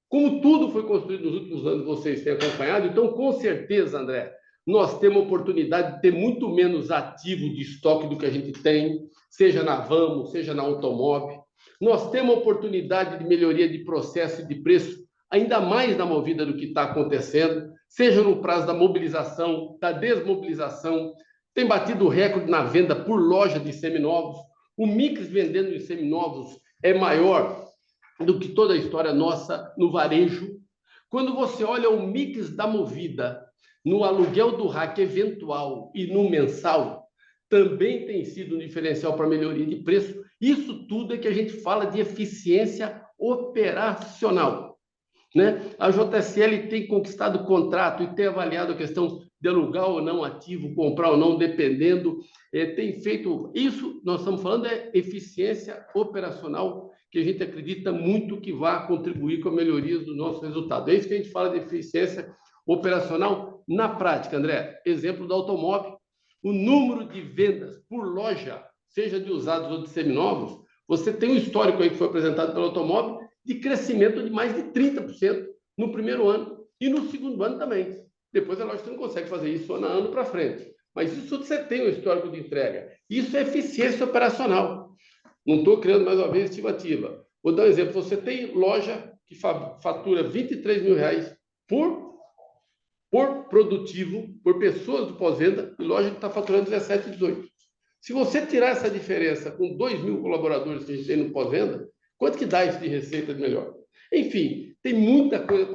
como tudo foi construído nos últimos anos, vocês têm acompanhado, então, com certeza, André, nós temos a oportunidade de ter muito menos ativo de estoque do que a gente tem, seja na Vamos, seja na Automóvel. Nós temos a oportunidade de melhoria de processo e de preço, ainda mais na Movida do que está acontecendo, seja no prazo da mobilização, da desmobilização. tem batido recorde na venda por loja de seminovos. O mix vendendo em seminovos é maior do que toda a história nossa no varejo. Quando você olha o mix da Movida no aluguel do RAC eventual e no mensal, também tem sido um diferencial para melhoria de preço. Isso tudo é que a gente fala de eficiência operacional, né? A JSL tem conquistado contrato e tem avaliado a questão de alugar ou não ativo, comprar ou não, dependendo. Tem feito isso, nós estamos falando é eficiência operacional, que a gente acredita muito que vai contribuir com a melhoria do nosso resultado. É isso que a gente fala de eficiência operacional na prática, André. Exemplo do automóvel, o número de vendas por loja, seja de usados ou de seminovos, você tem um histórico aí que foi apresentado pelo automóvel de crescimento de mais de 30% no primeiro ano e no segundo ano também. Depois, é lógico que você não consegue fazer isso ano para frente. Mas isso você tem um histórico de entrega. Isso é eficiência operacional. Não estou criando, mais uma vez, estimativa. Vou dar um exemplo. Você tem loja que fatura R$23 mil por produtivo, por pessoas do pós-venda, e loja que está faturando 17, 18. Se você tirar essa diferença com 2 mil colaboradores que a gente tem no pós-venda, quanto que dá isso de receita de melhor? Enfim, tem muita coisa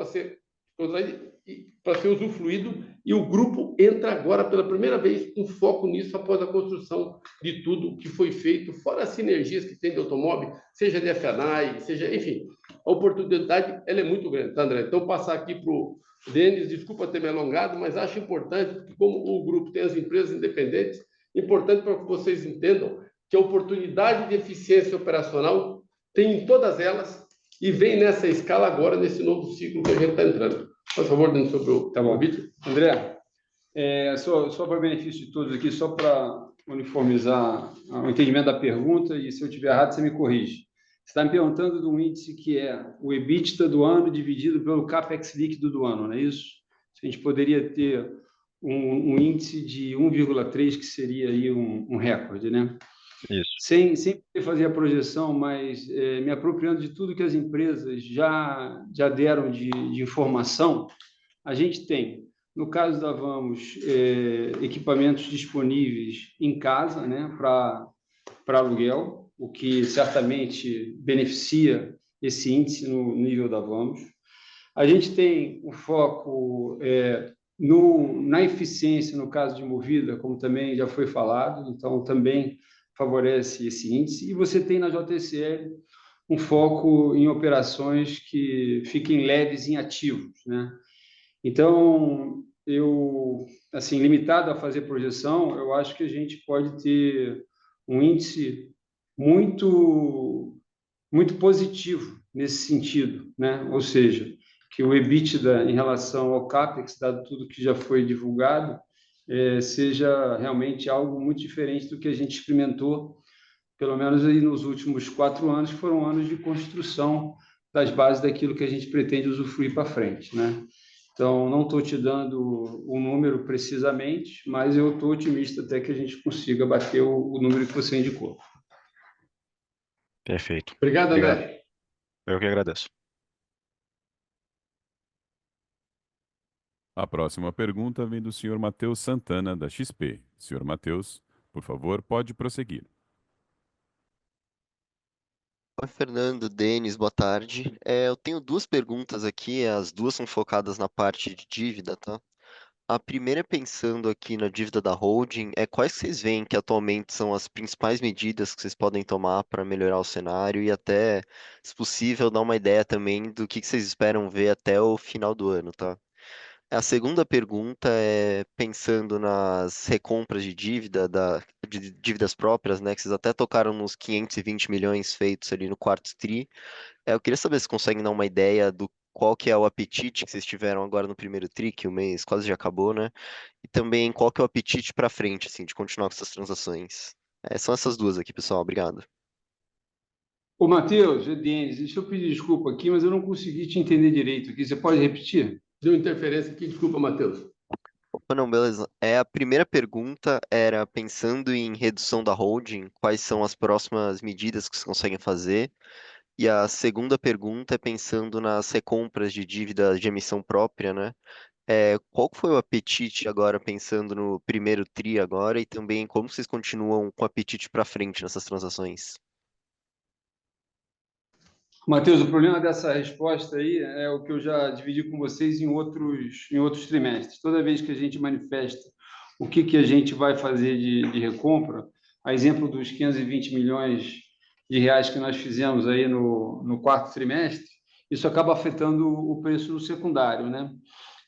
para ser usufruído, e o grupo entra agora pela primeira vez com foco nisso após a construção de tudo que foi feito, fora as sinergias que tem de automóvel, seja de F&I, seja, enfim, a oportunidade ela é muito grande, tá, André? Então, passar aqui para o Denis, desculpa ter me alongado, mas acho importante, porque como o grupo tem as empresas independentes, importante para que vocês entendam que a oportunidade de eficiência operacional tem em todas elas e vem nessa escala agora, nesse novo ciclo que a gente está entrando. Por favor, Denis, sobre o vídeo. André, só para benefício de todos aqui, só para uniformizar o entendimento da pergunta, e se eu estiver errado, você me corrige. Você está me perguntando de um índice que é o EBITDA do ano dividido pelo CAPEX líquido do ano, não é isso? A gente poderia ter um índice de 1,3, que seria aí um recorde, né? Isso. Sem poder fazer a projeção, mas me apropriando de tudo que as empresas já deram de informação, a gente tem, no caso da Vamos, equipamentos disponíveis em casa, né, para aluguel, o que certamente beneficia esse índice no nível da Vamos. A gente tem o foco na eficiência, no caso de Movida, como também já foi falado, então também favorece esse índice. E você tem na JSL um foco em operações que fiquem leves em ativos, né? Então, assim, limitado a fazer projeção, eu acho que a gente pode ter um índice muito, muito positivo nesse sentido, né? Ou seja, que o EBITDA em relação ao CAPEX, dado tudo que já foi divulgado, seja realmente algo muito diferente do que a gente experimentou, pelo menos aí nos últimos 4 anos, que foram anos de construção das bases daquilo que a gente pretende usufruir para frente, né? Então, não estou te dando um número precisamente, mas eu estou otimista até que a gente consiga bater o número que você indicou. Perfeito. Obrigado, André. Eu que agradeço. A próxima pergunta vem do senhor Matheus Santana, da XP. Senhor Matheus, por favor, pode prosseguir. Oi, Fernando, Denis, boa tarde. Eu tenho 2 perguntas aqui, as 2 são focadas na parte de dívida, tá? A primeira é pensando aqui na dívida da holding, quais que vocês veem que atualmente são as principais medidas que vocês podem tomar para melhorar o cenário e até, se possível, dar uma ideia também do que vocês esperam ver até o final do ano, tá? A segunda pergunta é pensando nas recompras de dívida, de dívidas próprias, né? Que vocês até tocaram nos 520 milhões feitos ali no quarto tri. Eu queria saber se conseguem dar uma ideia do qual que é o apetite que vocês tiveram agora no primeiro tri, que o mês quase já acabou, né? E também qual que é o apetite para frente, assim, de continuar com essas transações. São essas 2 aqui, pessoal. Obrigado. Ô, Matheus, Denis, deixa eu pedir desculpa aqui, mas eu não consegui te entender direito aqui. Você pode repetir? Deu interferência aqui, desculpa, Matheus. Opa, não, beleza. A primeira pergunta era pensando em redução da holding, quais são as próximas medidas que vocês conseguem fazer? E a segunda pergunta é pensando nas recompras de dívida de emissão própria, né? Qual que foi o apetite agora, pensando no primeiro tri agora, e também como vocês continuam com apetite para frente nessas transações? Matheus, o problema dessa resposta aí é o que eu já dividi com vocês em outros trimestres. Toda vez que a gente manifesta o que a gente vai fazer de recompra, a exemplo dos 520 milhões de reais que nós fizemos aí no quarto trimestre, isso acaba afetando o preço no secundário, né?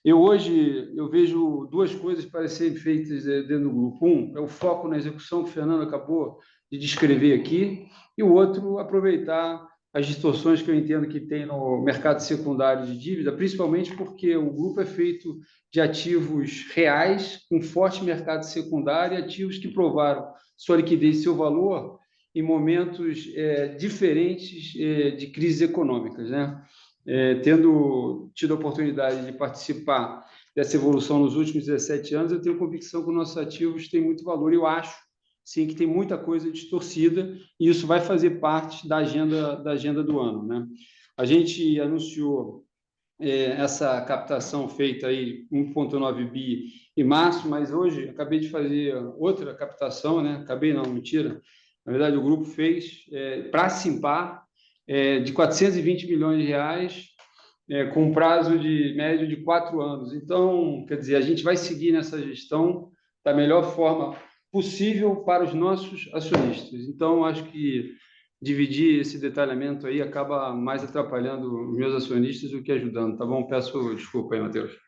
Hoje eu vejo duas coisas para serem feitas dentro do grupo. Um é o foco na execução que o Fernando acabou de descrever aqui, e o outro, aproveitar as distorções que eu entendo que tem no mercado secundário de dívida, principalmente porque o grupo é feito de ativos reais, com forte mercado secundário, e ativos que provaram sua liquidez e seu valor em momentos diferentes de crises econômicas, né? Tendo tido a oportunidade de participar dessa evolução nos últimos 17 anos, eu tenho convicção que os nossos ativos têm muito valor. E eu acho, sim, que tem muita coisa distorcida, e isso vai fazer parte da agenda do ano, né? A gente anunciou essa captação feita aí, 1,9 bi em março, mas hoje acabei de fazer outra captação, né? Acabei não, mentira. Na verdade, o grupo fez para a Simpar, de 420 milhões de reais, com um prazo de médio de 4 anos. Então, quer dizer, a gente vai seguir nessa gestão da melhor forma possível para os nossos acionistas. Então, acho que dividir esse detalhamento aí acaba mais atrapalhando os meus acionistas do que ajudando, tá bom? Peço desculpa aí, Matheus.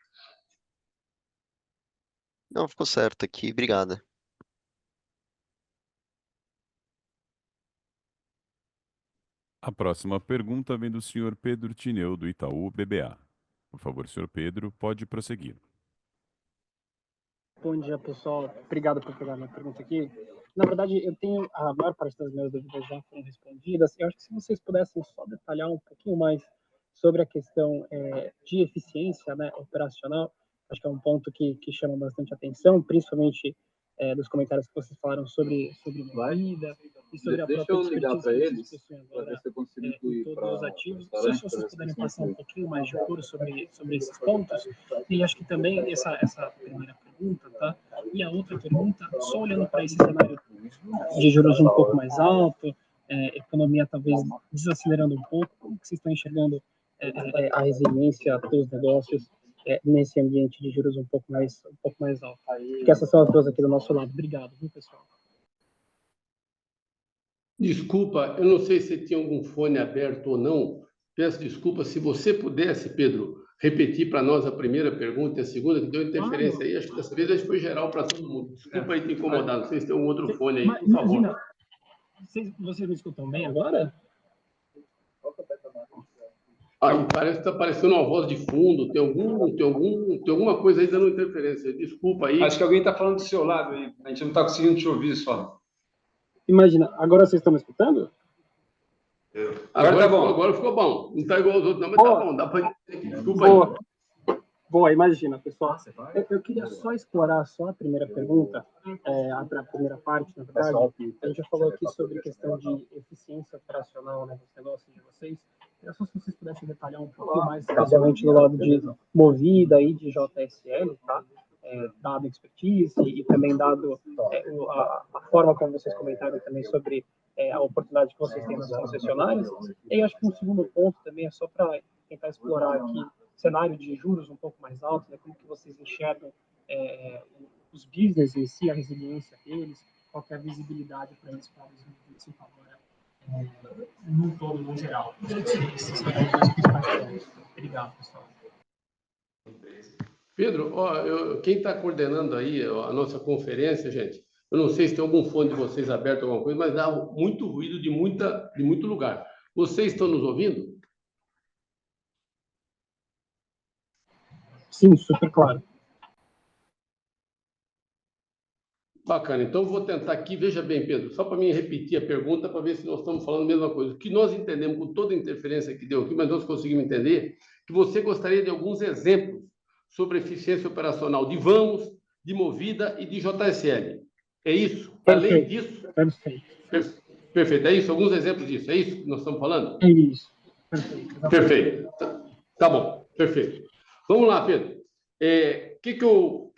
Não, ficou certo aqui. Obrigada. A próxima pergunta vem do senhor Pedro Tineu, do Itaú BBA. Por favor, senhor Pedro, pode prosseguir. Bom dia, pessoal. Obrigado por pegar minha pergunta aqui. Na verdade, eu tenho a maior parte das minhas dúvidas já foram respondidas. Eu acho que se vocês pudessem só detalhar um pouquinho mais sobre a questão de eficiência, né, operacional, acho que é um ponto que chama bastante atenção, principalmente dos comentários que vocês falaram sobre vida e sobre a própria expertise que vocês possuem agora em todos os ativos. Se vocês puderem passar um pouquinho mais de cor sobre esses pontos. E acho que também essa primeira pergunta, tá? E a outra pergunta, só olhando para esse cenário de juros um pouco mais alto, economia talvez desacelerando um pouco, como que vocês estão enxergando a resiliência dos negócios nesse ambiente de juros um pouco mais alto? Acho que essas são as duas aqui do nosso lado. Obrigado, viu, pessoal? Desculpa, eu não sei se tinha algum fone aberto ou não. Peço desculpa. Se você pudesse, Pedro, repetir para nós a primeira pergunta e a segunda, que deu interferência aí. Acho que dessa vez foi geral para todo mundo. Desculpa aí te incomodar. Não sei se tem um outro fone aí, por favor. Imagina, vocês me escutam bem agora? Parece que está aparecendo uma voz de fundo. Tem alguma coisa aí dando interferência. Desculpa aí. Acho que alguém está falando do seu lado aí. A gente não está conseguindo te ouvir só. Imagina, agora vocês estão me escutando? Agora tá bom. Agora ficou bom. Não está igual aos outros, não, mas tá bom. Dá para entender. Desculpa aí. Boa, imagina, pessoal. Eu queria só explorar só a primeira pergunta, a primeira parte, na verdade. A gente já falou aqui sobre questão de eficiência operacional, né, dos negócios de vocês. Eu só se vocês pudessem detalhar um pouquinho mais, especialmente do lado de Movida e de JSL, tá? Dado expertise e também dado a forma como vocês comentaram também sobre a oportunidade que vocês têm nas concessionárias. E acho que um segundo ponto também é só para tentar explorar aqui cenário de juros um pouco mais alto, né? Como que vocês enxergam os business em si, a resiliência deles, qual que é a visibilidade para eles para 2025 agora, no todo, no geral. Esses são os dois principais pontos. Obrigado, pessoal. Pedro, quem está coordenando aí a nossa conferência, gente, eu não sei se tem algum fone de vocês aberto, alguma coisa, mas dá muito ruído de muito lugar. Vocês estão nos ouvindo? Sim, super claro. Bacana, então eu vou tentar aqui, veja bem, Pedro, só para mim repetir a pergunta, para ver se nós estamos falando a mesma coisa. O que nós entendemos com toda a interferência que deu aqui, mas nós conseguimos entender que você gostaria de alguns exemplos sobre eficiência operacional de Vamos, de Movida e de JSL. É isso? Além disso? Perfeito. Perfeito, é isso? Alguns exemplos disso, é isso que nós estamos falando? É isso. Perfeito. Tá bom, perfeito. Vamos lá, Pedro. que eu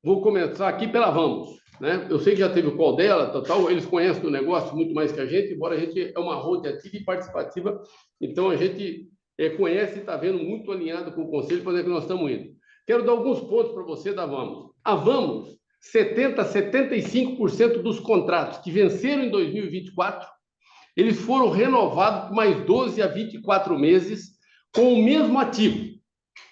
vou começar aqui pela Vamos, né? Eu sei que já teve o call dela, tal, eles conhecem o negócio muito mais que a gente, embora a gente é uma holding ativa e participativa, então a gente conhece e está vendo muito alinhado com o conselho para onde é que nós estamos indo. Quero dar alguns pontos para você da Vamos. A Vamos, 75% dos contratos que venceram em 2024, eles foram renovados por mais 12 a 24 meses com o mesmo ativo.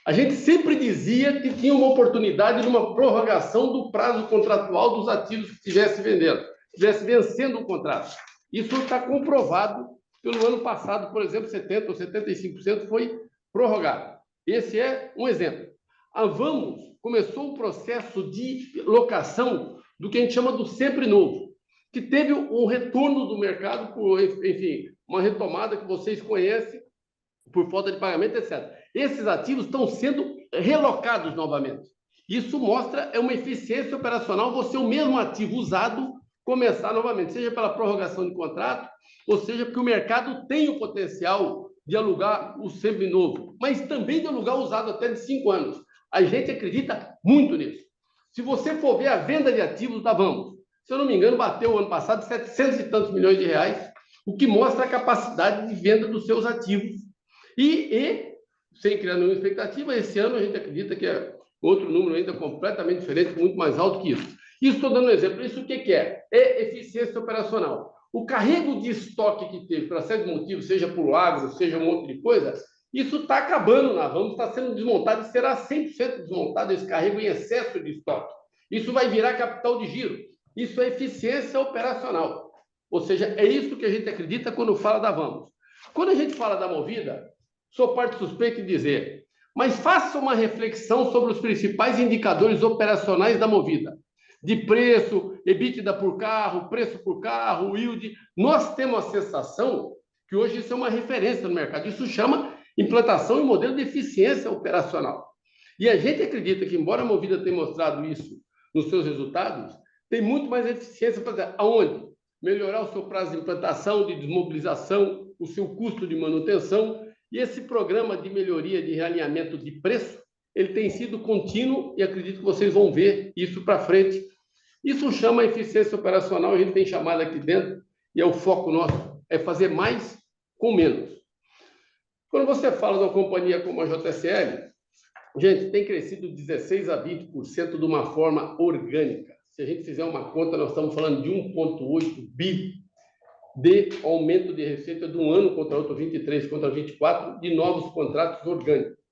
A gente sempre dizia que tinha uma oportunidade de uma prorrogação do prazo contratual dos ativos que estivesse vencendo o contrato. Isso está comprovado pelo ano passado, por exemplo, 70% ou 75% foi prorrogado. Esse é um exemplo. A Vamos começou o processo de locação do que a gente chama do sempre novo, que teve um retorno do mercado, por, enfim, uma retomada que vocês conhecem, por falta de pagamento, etc. Esses ativos estão sendo relocados novamente. Isso mostra uma eficiência operacional, você o mesmo ativo usado começar novamente, seja pela prorrogação de contrato, ou seja porque o mercado tem o potencial de alugar o seminovo, mas também de alugar usado até de 5 anos. A gente acredita muito nisso. Se você for ver a venda de ativos da Vamos, se eu não me engano, bateu ano passado 700 e tantos milhões de reais, o que mostra a capacidade de venda dos seus ativos. E sem criar nenhuma expectativa, esse ano a gente acredita que é outro número ainda completamente diferente, muito mais alto que isso. Isso estou dando um exemplo. Isso o que é? É eficiência operacional. O carrego de estoque que teve, para certos motivos, seja por agro, seja um monte de coisa, isso está acabando na Vamos, está sendo desmontado e será 100% desmontado esse carrego em excesso de estoque. Isso vai virar capital de giro. Isso é eficiência operacional. Ou seja, é isso que a gente acredita quando fala da Vamos. Quando a gente fala da Movida, sou parte suspeita em dizer, mas faça uma reflexão sobre os principais indicadores operacionais da Movida. De preço, EBITDA por carro, preço por carro, yield. Nós temos a sensação que hoje isso é uma referência no mercado. Isso chama implantação e modelo de eficiência operacional. E a gente acredita que, embora a Movida tenha mostrado isso nos seus resultados, tem muito mais eficiência para fazer. Aonde? Melhorar o seu prazo de implantação, de desmobilização, o seu custo de manutenção. E esse programa de melhoria de realinhamento de preço, ele tem sido contínuo e acredito que vocês vão ver isso para frente. Isso chama eficiência operacional, a gente tem chamado aqui dentro, e é o foco nosso, é fazer mais com menos. Quando você fala de uma companhia como a JSL, gente, tem crescido 16% a 20% de uma forma orgânica. Se a gente fizer uma conta, nós estamos falando de 1,8 bi de aumento de receita de um ano contra outro, 23 contra 24, de novos contratos orgânicos.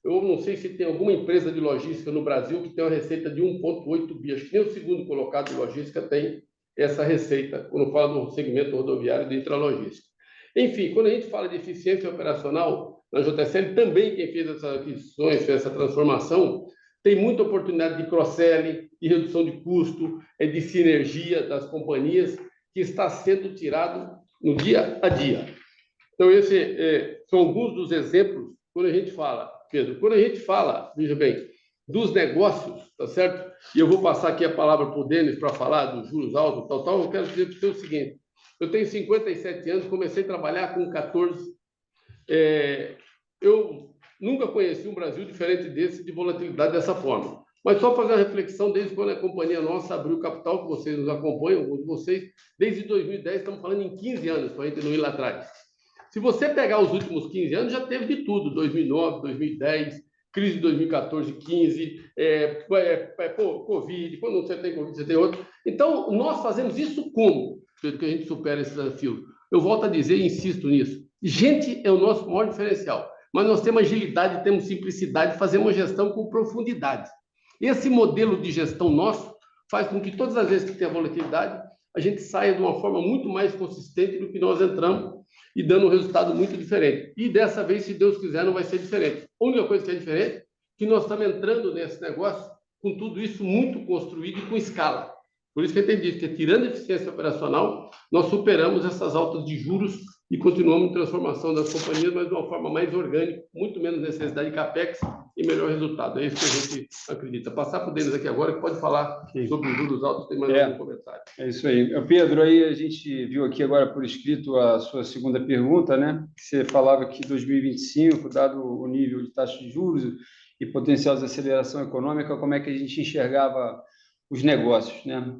Eu não sei se tem alguma empresa de logística no Brasil que tem uma receita de 1,8 bi. Acho que nem o segundo colocado de logística tem essa receita, quando fala do segmento rodoviário de intralogística. Enfim, quando a gente fala de eficiência operacional, na JSL também quem fez essas aquisições, fez essa transformação, tem muita oportunidade de cross-selling, de redução de custo, de sinergia das companhias, que está sendo tirado no dia a dia. Então, esses são alguns dos exemplos quando a gente fala, Pedro, quando a gente fala, veja bem, dos negócios, tá certo? E eu vou passar aqui a palavra para o Denis para falar dos juros altos, tal, eu quero dizer para você o seguinte, eu tenho 57 anos, comecei a trabalhar com 14, eu nunca conheci um Brasil diferente desse, de volatilidade dessa forma. Mas só fazer uma reflexão desde quando a companhia nossa abriu capital, que vocês nos acompanham, alguns de vocês, desde 2010, estamos falando em 15 anos, para a gente não ir lá atrás. Se você pegar os últimos 15 anos, já teve de tudo, 2009, 2010, crise de 2014, 15, Covid, quando você tem Covid, você tem outro. Então, nós fazemos isso como, Pedro, que a gente supera esse desafio? Eu volto a dizer e insisto nisso. Gente é o nosso maior diferencial, mas nós temos agilidade, temos simplicidade, fazemos uma gestão com profundidade. Esse modelo de gestão nosso faz com que todas as vezes que tem a volatilidade, a gente saia de uma forma muito mais consistente do que nós entramos e dando um resultado muito diferente. E dessa vez, se Deus quiser, não vai ser diferente. A única coisa que é diferente é que nós estamos entrando nesse negócio com tudo isso muito construído e com escala. Por isso que eu entendi que, tirando a eficiência operacional, nós superamos essas altas de juros e continuamos em transformação das companhias, mas de uma forma mais orgânica, muito menos necessidade de capex e melhor resultado. É isso que a gente acredita. Passar para o Denis aqui agora, que pode falar sobre os juros altos, tem mais algum comentário. É isso aí. Pedro, aí a gente viu aqui agora por escrito a sua segunda pergunta, né? Você falava que 2025, dado o nível de taxa de juros e potencial de aceleração econômica, como é que a gente enxergava os negócios, né?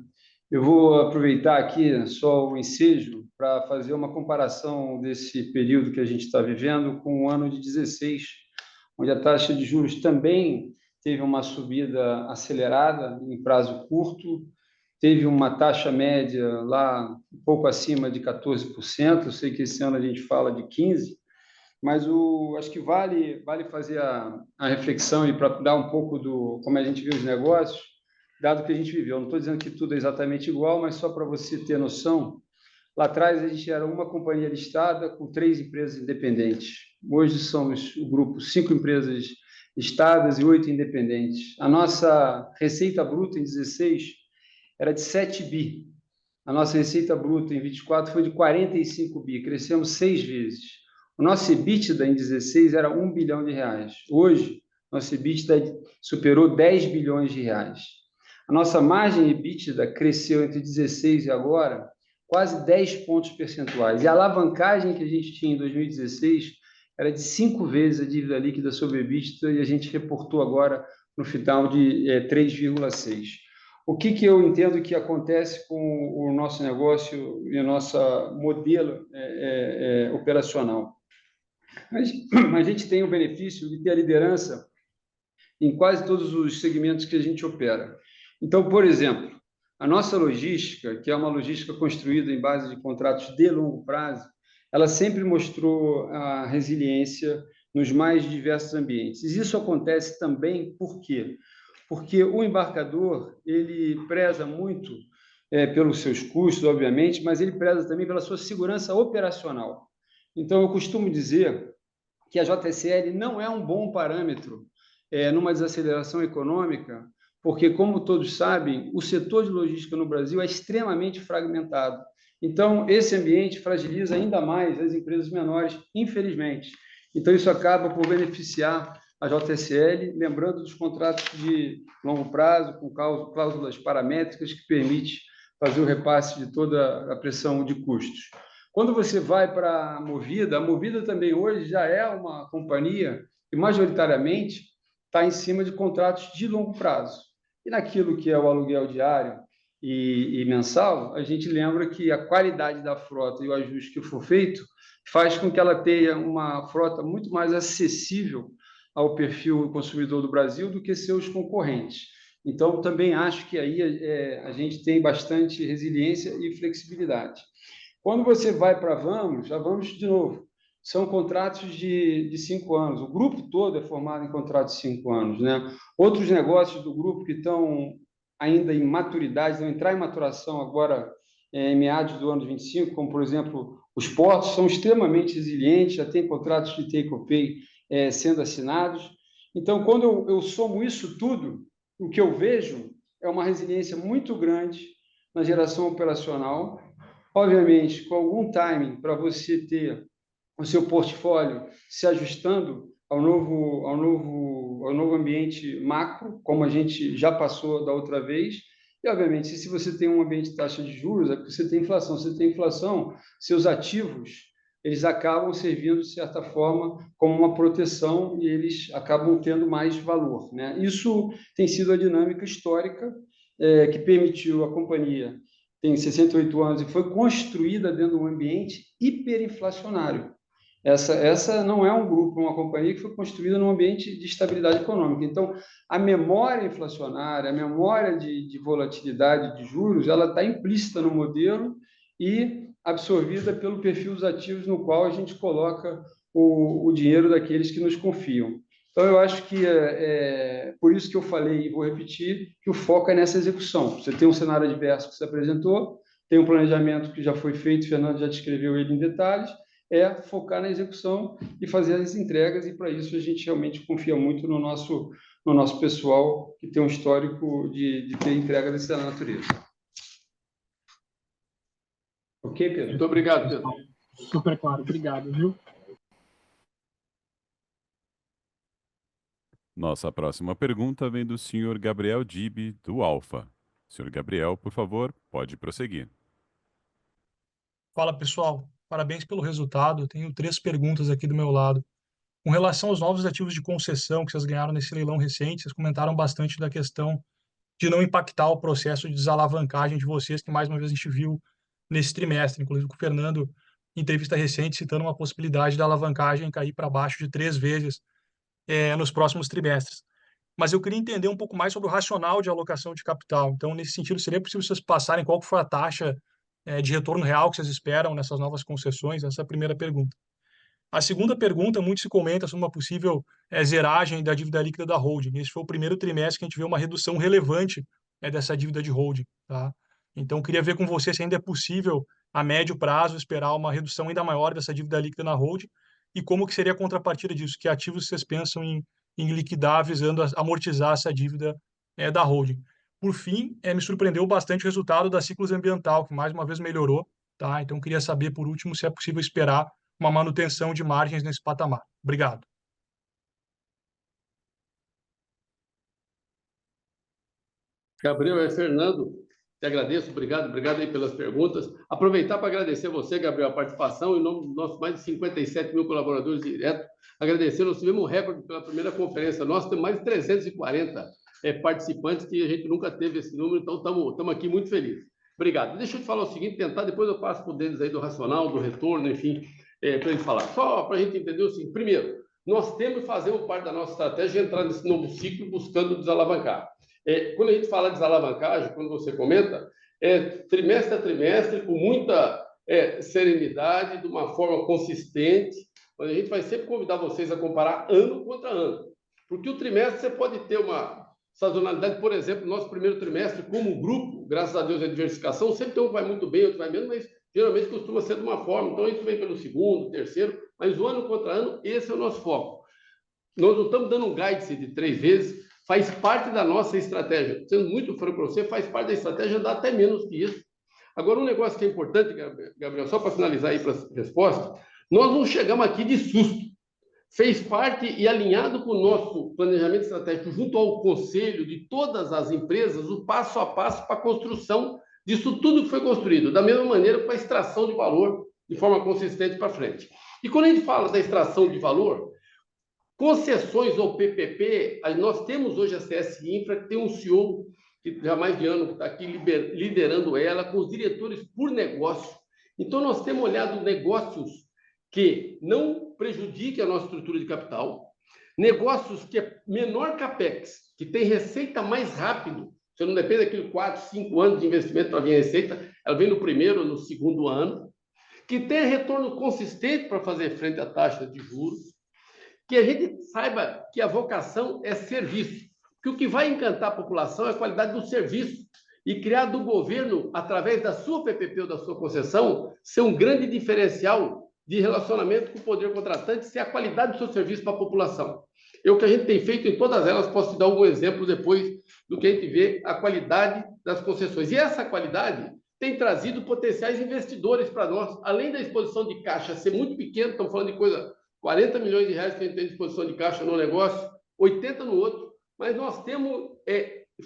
Eu vou aproveitar aqui só o ensejo para fazer uma comparação desse período que a gente está vivendo com o ano de 16, onde a taxa de juros também teve uma subida acelerada em prazo curto, teve uma taxa média lá um pouco acima de 14%, eu sei que esse ano a gente fala de 15%, mas acho que vale fazer a reflexão e para dar um pouco do como a gente vê os negócios, dado que a gente viveu. Não estou dizendo que tudo é exatamente igual, mas só para você ter noção, lá atrás a gente era uma companhia listada com 3 empresas independentes. Hoje somos o grupo 5 empresas listadas e 8 independentes. A nossa receita bruta em 16 era de 7 bi. A nossa receita bruta em 24 foi de 45 bi, crescemos 6 vezes. O nosso EBITDA em 16 era 1 bilhão de reais. Hoje, nosso EBITDA superou 10 bilhões de reais. A nossa margem EBITDA cresceu entre 16 e agora quase 10 pontos percentuais. E a alavancagem que a gente tinha em 2016 era de 5 vezes a dívida líquida sobre EBITDA e a gente reportou agora no final de 3,6. O que eu entendo que acontece com o nosso negócio e o nosso modelo operacional? A gente tem o benefício de ter a liderança em quase todos os segmentos que a gente opera. Então, por exemplo, a nossa logística, que é uma logística construída em base de contratos de longo prazo, ela sempre mostrou a resiliência nos mais diversos ambientes. E isso acontece também por quê? Porque o embarcador, ele preza muito pelos seus custos, obviamente, mas ele preza também pela sua segurança operacional. Então, eu costumo dizer que a JSL não é um bom parâmetro numa desaceleração econômica, porque, como todos sabem, o setor de logística no Brasil é extremamente fragmentado. Então, esse ambiente fragiliza ainda mais as empresas menores, infelizmente. Então, isso acaba por beneficiar a JSL, lembrando dos contratos de longo prazo, com cláusulas paramétricas que permite fazer o repasse de toda a pressão de custos. Quando você vai para a Movida também hoje já é uma companhia que majoritariamente está em cima de contratos de longo prazo. E naquilo que é o aluguel diário e mensal, a gente lembra que a qualidade da frota e o ajuste que for feito faz com que ela tenha uma frota muito mais acessível ao perfil consumidor do Brasil do que seus concorrentes. Então, também acho que aí a gente tem bastante resiliência e flexibilidade. Quando você vai para a Vamos de novo, são contratos de 5 anos. O grupo todo é formado em contratos de 5 anos, né? Outros negócios do grupo que estão ainda em maturidade, vão entrar em maturação agora em meados do ano de 25, como, por exemplo, os portos, são extremamente resilientes, já tem contratos de take-or-pay sendo assinados. Então, quando eu somo isso tudo, o que eu vejo é uma resiliência muito grande na geração operacional, obviamente, com algum timing para você ter o seu portfólio se ajustando ao novo ambiente macro, como a gente já passou da outra vez. E, obviamente, se você tem um ambiente de taxa de juros, é porque você tem inflação. Se você tem inflação, seus ativos eles acabam servindo, de certa forma, como uma proteção e eles acabam tendo mais valor, né? Isso tem sido a dinâmica histórica que permitiu a companhia, tem 68 anos e foi construída dentro de um ambiente hiperinflacionário. Essa não é um grupo, uma companhia que foi construída num ambiente de estabilidade econômica. Então, a memória inflacionária, a memória de volatilidade de juros, ela está implícita no modelo e absorvida pelo perfil dos ativos no qual a gente coloca o dinheiro daqueles que nos confiam. Então, eu acho que por isso que eu falei, e vou repetir, que o foco é nessa execução. Você tem um cenário adverso que se apresentou, tem um planejamento que já foi feito, o Fernando já descreveu ele em detalhes, é focar na execução e fazer as entregas, e para isso a gente realmente confia muito no nosso pessoal, que tem um histórico de ter entrega dessa natureza. Ok, Pedro? Muito obrigado, Pedro. Super claro, obrigado, viu? Nossa próxima pergunta vem do senhor Gabriel Dibe, do Alfa. Senhor Gabriel, por favor, pode prosseguir. Fala pessoal, parabéns pelo resultado. Eu tenho 3 perguntas aqui do meu lado. Com relação aos novos ativos de concessão que vocês ganharam nesse leilão recente, vocês comentaram bastante da questão de não impactar o processo de desalavancagem de vocês, que mais uma vez a gente viu nesse trimestre, inclusive com o Fernando, em entrevista recente, citando uma possibilidade da alavancagem cair para baixo de 3 vezes nos próximos trimestres. Mas eu queria entender um pouco mais sobre o racional de alocação de capital. Então, nesse sentido, seria possível vocês passarem qual foi a taxa de retorno real que vocês esperam nessas novas concessões? Essa é a primeira pergunta. A segunda pergunta, muito se comenta sobre uma possível zeragem da dívida líquida da holding. Esse foi o primeiro trimestre que a gente vê uma redução relevante dessa dívida de holding. Tá? Então, queria ver com você se ainda é possível, a médio prazo, esperar uma redução ainda maior dessa dívida líquida na holding e como que seria a contrapartida disso, que ativos vocês pensam em liquidar visando amortizar essa dívida da holding. Por fim, me surpreendeu bastante o resultado da Ciclus Ambiental, que mais uma vez melhorou. Tá? Então, queria saber, por último, se é possível esperar uma manutenção de margens nesse patamar. Obrigado. Gabriel, é Fernando, te agradeço, obrigado aí pelas perguntas. Aproveitar para agradecer a você, Gabriel, a participação, em nome dos nossos mais de 57 mil colaboradores diretos. Agradecer, nós tivemos um recorde pela primeira conferência nossa, temos mais de 340 participantes, que a gente nunca teve esse número, então estamos aqui muito felizes. Obrigado. Deixa eu te falar o seguinte, tentar, depois eu passo para o Denis aí do racional, do retorno, enfim, para ele falar. Só para a gente entender o seguinte, primeiro, nós temos que fazer parte da nossa estratégia de entrar nesse novo ciclo buscando desalavancar. Quando a gente fala de desalavancagem, quando você comenta, trimestre a trimestre, com muita serenidade, de uma forma consistente, onde a gente vai sempre convidar vocês a comparar ano contra ano. Porque o trimestre você pode ter uma sazonalidade, por exemplo, nosso primeiro trimestre, como grupo, graças a Deus a diversificação, sempre tem um que vai muito bem, outro vai menos, mas geralmente costuma ser de uma forma, então isso vem pelo segundo, terceiro, mas o ano contra ano, esse é o nosso foco. Nós não estamos dando um guide de 3 vezes, faz parte da nossa estratégia. Sendo muito franco para você, faz parte da estratégia dar até menos que isso. Agora, um negócio que é importante, Gabriel, só para finalizar aí para a resposta, nós não chegamos aqui de susto. Fez parte e alinhado com o nosso planejamento estratégico junto ao conselho de todas as empresas, o passo a passo para a construção disso tudo que foi construído, da mesma maneira para a extração de valor de forma consistente para frente. E quando a gente fala da extração de valor, concessões ou PPP, nós temos hoje a CS Infra, que tem um CEO, que já há mais de ano está aqui liderando ela, com os diretores por negócio. Então, nós temos olhado negócios que não prejudiquem a nossa estrutura de capital, negócios que é menor CAPEX, que tem receita mais rápido, você não depende daquele 4, 5 anos de investimento para vir a receita, ela vem no primeiro ou no segundo ano, que tem retorno consistente para fazer frente à taxa de juros, que a gente saiba que a vocação é serviço, que o que vai encantar a população é a qualidade do serviço e criar do governo, através da sua PPP ou da sua concessão, ser um grande diferencial de relacionamento com o poder contratante, ser a qualidade do seu serviço para a população. É o que a gente tem feito em todas elas, posso te dar algum exemplo depois do que a gente vê, a qualidade das concessões. E essa qualidade tem trazido potenciais investidores para nós, além da exposição de caixa ser muito pequena, estamos falando de coisa 40 milhões de reais que a gente tem de exposição de caixa no negócio, 80 no outro, mas nós temos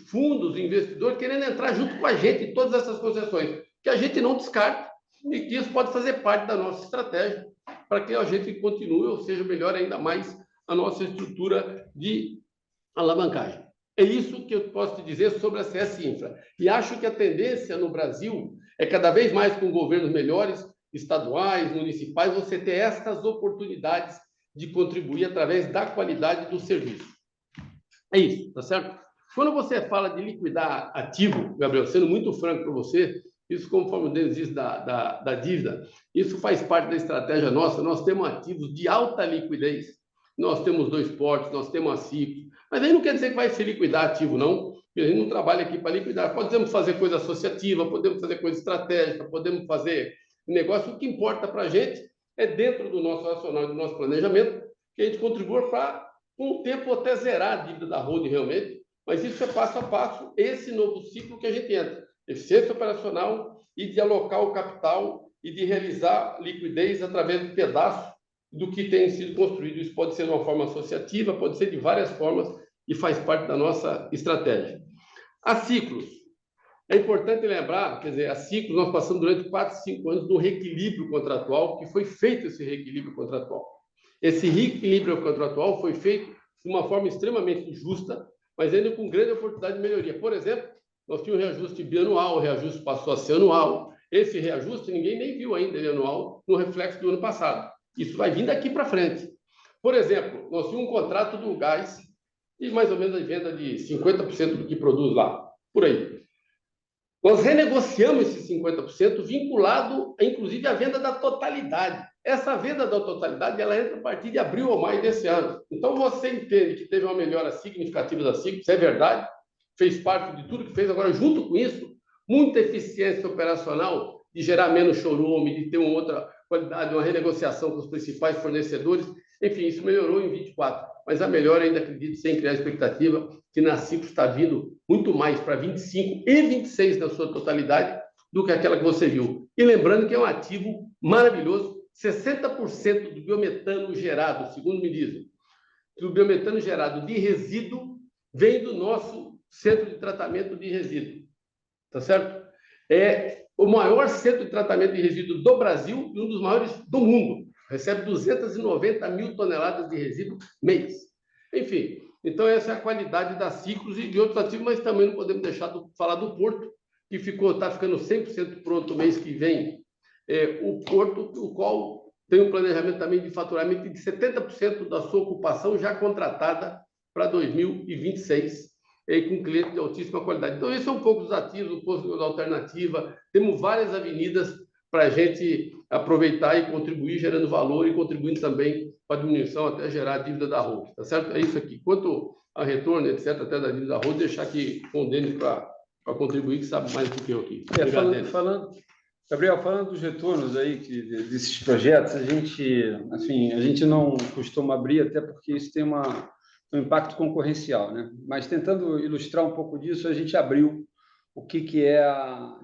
fundos, investidores querendo entrar junto com a gente em todas essas concessões, que a gente não descarta e que isso pode fazer parte da nossa estratégia para que a gente continue, ou seja, melhore ainda mais a nossa estrutura de alavancagem. É isso que eu posso te dizer sobre a CS Infra. E acho que a tendência no Brasil é cada vez mais com governos melhores, estaduais, municipais, você ter estas oportunidades de contribuir através da qualidade do serviço. É isso, tá certo? Quando você fala de liquidar ativo, Gabriel, sendo muito franco para você, isso conforme o Denis diz da dívida, isso faz parte da estratégia nossa, nós temos ativos de alta liquidez, nós temos 2 portos, nós temos a Ciclus, mas aí não quer dizer que vai se liquidar ativo, não, porque a gente não trabalha aqui para liquidar, podemos fazer coisa associativa, podemos fazer coisa estratégica, podemos fazer negócio, o que importa para a gente é dentro do nosso racional, do nosso planejamento, que a gente contribua para, com o tempo, até zerar a dívida da holding realmente, mas isso é passo a passo, esse novo ciclo que a gente entra, eficiência operacional e de alocar o capital e de realizar liquidez através de pedaços do que tem sido construído. Isso pode ser de uma forma associativa, pode ser de várias formas e faz parte da nossa estratégia. A Ciclus. É importante lembrar, quer dizer, a Ciclus nós passamos durante 4, 5 anos do reequilíbrio contratual, que foi feito esse reequilíbrio contratual. Esse reequilíbrio contratual foi feito de uma forma extremamente justa, mas ainda com grande oportunidade de melhoria. Por exemplo, nós tínhamos um reajuste bianual, o reajuste passou a ser anual. Esse reajuste ninguém nem viu ainda ele anual no reflexo do ano passado. Isso vai vir daqui para frente. Por exemplo, nós tínhamos um contrato do gás e mais ou menos a venda de 50% do que produz lá, por aí. Nós renegociamos esses 50% vinculado, inclusive, à venda da totalidade. Essa venda da totalidade ela entra a partir de abril ou maio desse ano. Então, você entende que teve uma melhora significativa da Ciclus, isso é verdade, fez parte de tudo que fez. Agora, junto com isso, muita eficiência operacional, de gerar menos chorume, de ter uma outra qualidade, uma renegociação com os principais fornecedores. Enfim, isso melhorou em 24. Mas a melhora, ainda acredito, sem criar expectativa, que na Ciclus está vindo muito mais para 25 e 26 na sua totalidade do que aquela que você viu. E lembrando que é um ativo maravilhoso, 60% do biometano gerado, segundo me dizem, do biometano gerado de resíduo vem do nosso centro de tratamento de resíduo. Tá certo? É o maior centro de tratamento de resíduo do Brasil e um dos maiores do mundo. Recebe 290 mil toneladas de resíduo mês. Enfim, então essa é a qualidade da Ciclus e de outros ativos, mas também não podemos deixar de falar do Porto, que está ficando 100% pronto o mês que vem. O Porto, o qual tem um planejamento também de faturamento de 70% da sua ocupação já contratada para 2026, com clientes de altíssima qualidade. Então, esses são um pouco dos ativos, o posto da alternativa. Temos várias avenidas para a gente aproveitar e contribuir, gerando valor e contribuindo também para a diminuição, até gerar a dívida da Hold, tá certo? É isso aqui. Quanto a retorno, etc., até da dívida da Hold, deixar aqui com o Denis para contribuir, que sabe mais do que eu aqui. Obrigado, Gabriel, falando dos retornos aí desses projetos, a gente não costuma abrir, até porque isso tem um impacto concorrencial, né? Mas tentando ilustrar um pouco disso, a gente abriu o que é,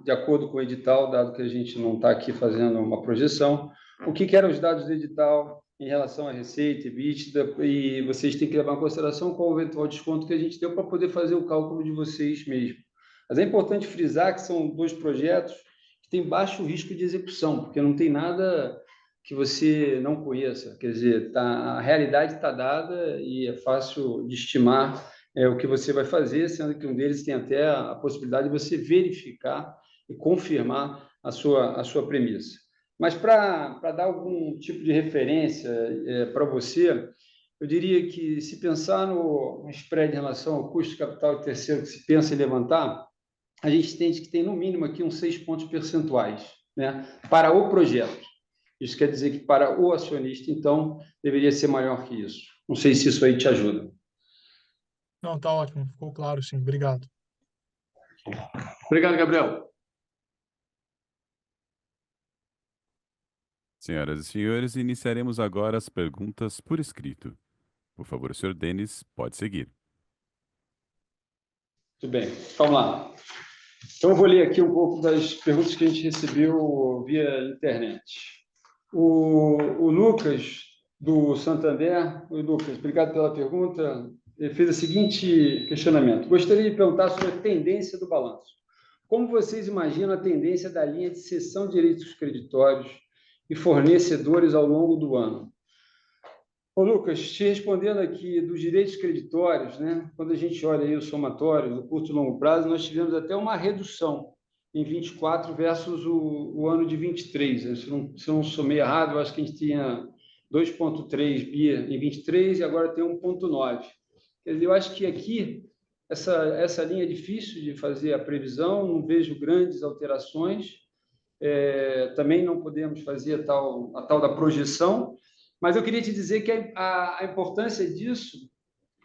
de acordo com o edital, dado que a gente não está aqui fazendo uma projeção, o que eram os dados do edital em relação à receita, EBITDA, e vocês têm que levar em consideração qual o eventual desconto que a gente deu para poder fazer o cálculo de vocês mesmo. Mas é importante frisar que são 2 projetos que têm baixo risco de execução, porque não tem nada que você não conheça. Quer dizer, a realidade está dada e é fácil de estimar o que você vai fazer, sendo que um deles tem até a possibilidade de você verificar e confirmar a sua premissa. Mas para dar algum tipo de referência para você, eu diria que se pensar no spread em relação ao custo de capital de terceiro que se pensa em levantar, a gente entende que tem no mínimo aqui uns 6 pontos percentuais, né, para o projeto. Isso quer dizer que para o acionista, então, deveria ser maior que isso. Não sei se isso aí te ajuda. Não, tá ótimo, ficou claro, sim. Obrigado. Obrigado, Gabriel. Senhoras e senhores, iniciaremos agora as perguntas por escrito. Por favor, o senhor Denis pode seguir. Muito bem, vamos lá. Então, eu vou ler aqui um pouco das perguntas que a gente recebeu via internet. O Lucas, do Santander. Oi, Lucas, obrigado pela pergunta. Ele fez o seguinte questionamento. Gostaria de perguntar sobre a tendência do balanço. Como vocês imaginam a tendência da linha de cessão de direitos creditórios e fornecedores ao longo do ano? Ô, Lucas, te respondendo aqui dos direitos creditórios, né? Quando a gente olha aí o somatório do curto e longo prazo, nós tivemos até uma redução em 24 versus o ano de 23. Se eu não somei errado, eu acho que a gente tinha 2,3 bi em 23 e agora tem 1,9. Quer dizer, eu acho que aqui essa linha é difícil de fazer a previsão, não vejo grandes alterações. Também não podemos fazer a tal da projeção, mas eu queria te dizer que a importância disso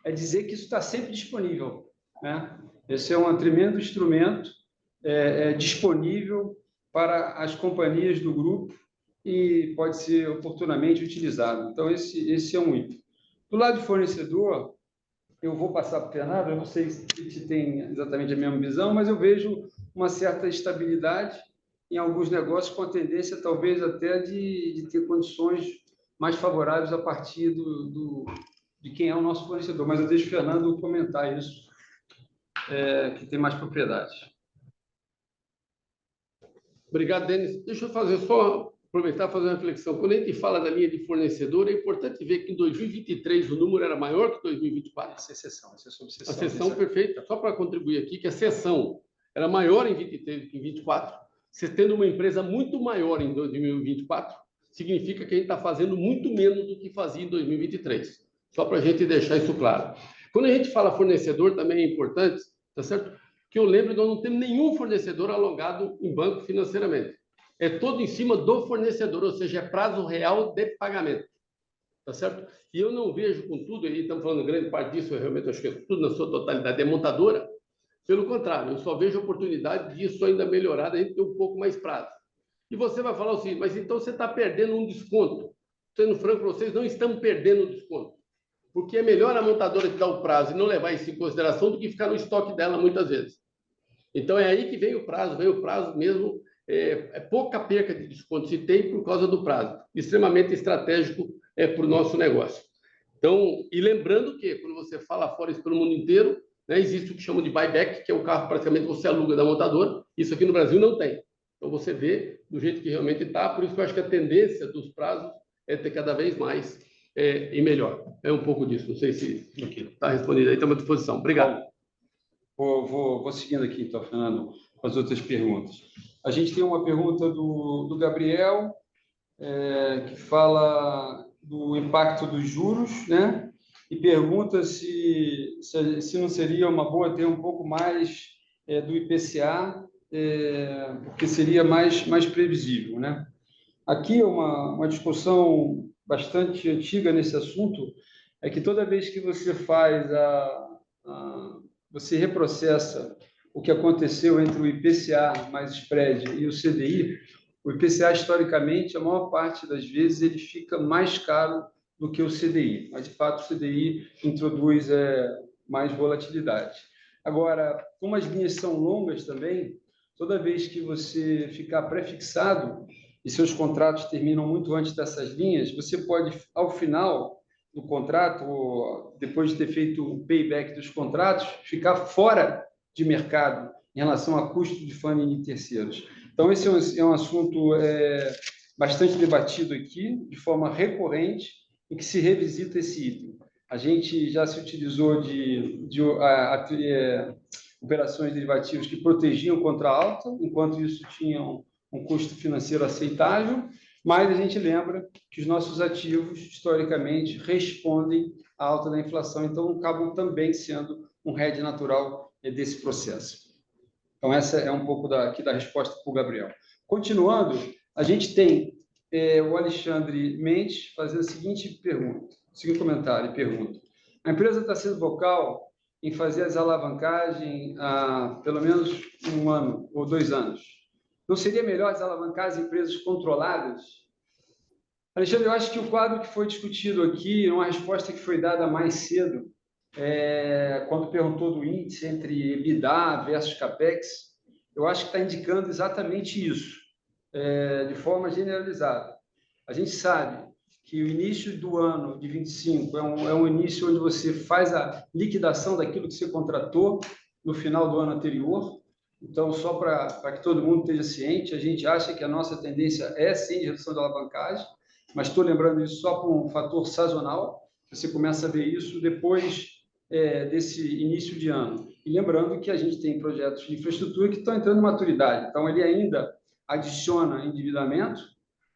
é dizer que isso está sempre disponível, né? Esse é um tremendo instrumento disponível para as companhias do grupo e pode ser oportunamente utilizado. Então, esse é um item. Do lado de fornecedor, eu vou passar para o Fernando, eu não sei se tem exatamente a mesma visão, mas eu vejo uma certa estabilidade em alguns negócios com a tendência talvez até de ter condições mais favoráveis a partir de quem é o nosso fornecedor. Mas eu deixo o Fernando comentar isso, que tem mais propriedade. Obrigado, Denis. Deixa eu aproveitar e fazer uma reflexão. Quando a gente fala da linha de fornecedor, é importante ver que em 2023 o número era maior que 2024. Essa é exceção, essa é sob A exceção. seção perfeita. Só para contribuir aqui, que a seção era maior em 23 do que em 24. Você tendo uma empresa muito maior em 2024, significa que a gente está fazendo muito menos do que fazia em 2023. Só para a gente deixar isso claro. Quando a gente fala fornecedor, também é importante, tá certo? Que eu lembro que nós não temos nenhum fornecedor alongado em banco financeiramente. É todo em cima do fornecedor, ou seja, é prazo real de pagamento. Tá certo? E eu não vejo, contudo, aí estamos falando grande parte disso, eu realmente acho que tudo na sua totalidade é montadora. Pelo contrário, eu só vejo oportunidade disso ainda melhorar, a gente ter um pouco mais prazo. E você vai falar assim, mas então você está perdendo um desconto. Sendo franco para vocês, não estamos perdendo o desconto. Porque é melhor a montadora te dar o prazo e não levar isso em consideração do que ficar no estoque dela muitas vezes. Então é aí que vem o prazo mesmo, é pouca perca de desconto se tem por causa do prazo. Extremamente estratégico para o nosso negócio. Então, e lembrando que quando você fala fora isso pelo mundo inteiro, né, existe o que chama de buyback, que é um carro praticamente você aluga da montadora. Isso aqui no Brasil não tem. Então você vê do jeito que realmente está. Por isso que eu acho que a tendência dos prazos é ter cada vez mais e melhor. É um pouco disso. Não sei se está respondido aí. Estamos à disposição. Obrigado. Vou seguindo aqui, então, Fernando, com as outras perguntas. A gente tem uma pergunta do Gabriel, que fala do impacto dos juros, né? E pergunta se não seria uma boa ter um pouco mais do IPCA, porque seria mais previsível, né? Aqui uma discussão bastante antiga nesse assunto é que toda vez que você faz você reprocessa o que aconteceu entre o IPCA mais spread e o CDI, o IPCA, historicamente, a maior parte das vezes, ele fica mais caro do que o CDI, mas, de fato, o CDI introduz mais volatilidade. Agora, como as linhas são longas também, toda vez que você ficar pré-fixado e seus contratos terminam muito antes dessas linhas, você pode, ao final do contrato, ou depois de ter feito o payback dos contratos, ficar fora de mercado em relação a custo de funding de terceiros. Então, esse é um assunto bastante debatido aqui, de forma recorrente, em que se revisita esse item. A gente já se utilizou de operações derivativas que protegiam contra a alta, enquanto isso tinha um custo financeiro aceitável, mas a gente lembra que os nossos ativos, historicamente, respondem à alta da inflação, então acabam também sendo um hedge natural desse processo. Então, essa é um pouco aqui da resposta para o Gabriel. Continuando, a gente tem o Alexandre Mendes fazendo a seguinte comentário e pergunta. A empresa está sendo vocal em fazer a desalavancagem há pelo menos 1 ano ou 2 anos. Não seria melhor desalavancar as empresas controladas? Alexandre, eu acho que o quadro que foi discutido aqui, uma resposta que foi dada mais cedo, quando perguntou do índice entre EBITDA versus CAPEX, eu acho que está indicando exatamente isso, de forma generalizada. A gente sabe que o início do ano de 25 é um início onde você faz a liquidação daquilo que você contratou no final do ano anterior. Então, só para que todo mundo esteja ciente, a gente acha que a nossa tendência é, sim, de redução da alavancagem, mas estou lembrando isso só por um fator sazonal. Você começa a ver isso depois desse início de ano. E lembrando que a gente tem projetos de infraestrutura que estão entrando em maturidade. Então, ele ainda adiciona endividamento,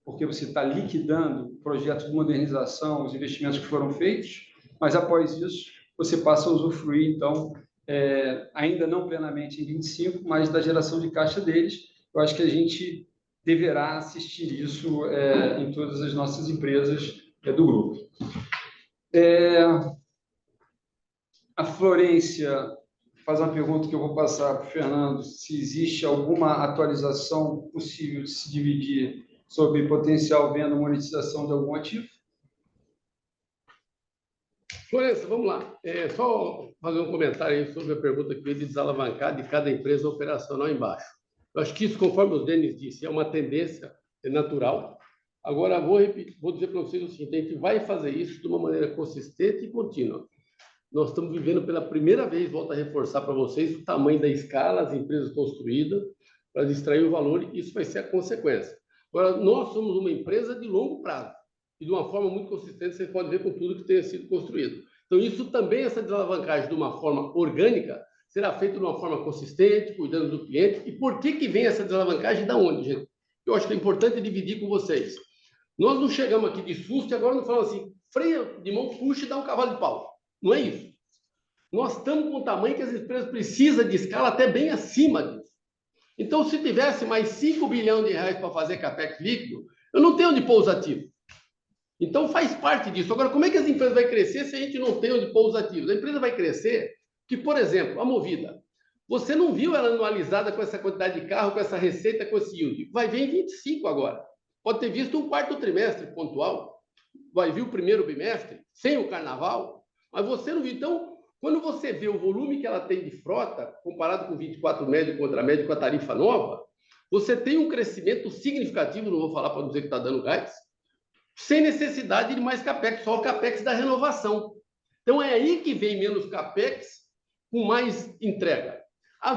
porque você está liquidando projetos de modernização, os investimentos que foram feitos, mas após isso, você passa a usufruir, então, ainda não plenamente em 25, mas da geração de caixa deles. Eu acho que a gente deverá assistir isso em todas as nossas empresas do grupo. A Florência faz uma pergunta que eu vou passar para o Fernando, se existe alguma atualização possível de se dividir sobre potencial venda ou monetização de algum ativo. Florença, vamos lá. Só fazer um comentário aí sobre a pergunta que veio de desalavancar de cada empresa operacional embaixo. Eu acho que isso, conforme o Denis disse, é uma tendência natural. Agora, vou dizer para vocês o seguinte, a gente vai fazer isso de uma maneira consistente e contínua. Nós estamos vivendo pela primeira vez, volto a reforçar para vocês, o tamanho da escala, as empresas construídas, para extrair o valor, e isso vai ser a consequência. Agora, nós somos uma empresa de longo prazo, e de uma forma muito consistente, vocês podem ver com tudo que tenha sido construído. Então, isso também, essa desalavancagem de uma forma orgânica, será feita de uma forma consistente, cuidando do cliente. E por que vem essa desalavancagem? Da onde, gente? Eu acho que é importante dividir com vocês. Nós não chegamos aqui de susto e agora não falamos assim, freia de mão, puxa e dá um cavalo de pau. Não é isso. Nós estamos com um tamanho que as empresas precisam de escala até bem acima disso. Então, se tivesse mais 5 bilhões de reais para fazer capex líquido, eu não tenho onde pôr os ativos. Então, faz parte disso. Agora, como é que as empresas vão crescer se a gente não tem onde pôr os ativos? A empresa vai crescer que, por exemplo, a Movida, você não viu ela anualizada com essa quantidade de carro, com essa receita, com esse yield. Vai ver em 25 agora. Pode ter visto um quarto trimestre pontual, vai vir o primeiro bimestre, sem o carnaval, mas você não viu. Então, quando você vê o volume que ela tem de frota, comparado com 24 médio contra médio com a tarifa nova, você tem um crescimento significativo, não vou falar para não dizer que está dando gás, sem necessidade de mais capex, só o capex da renovação. Então, é aí que vem menos capex com mais entrega.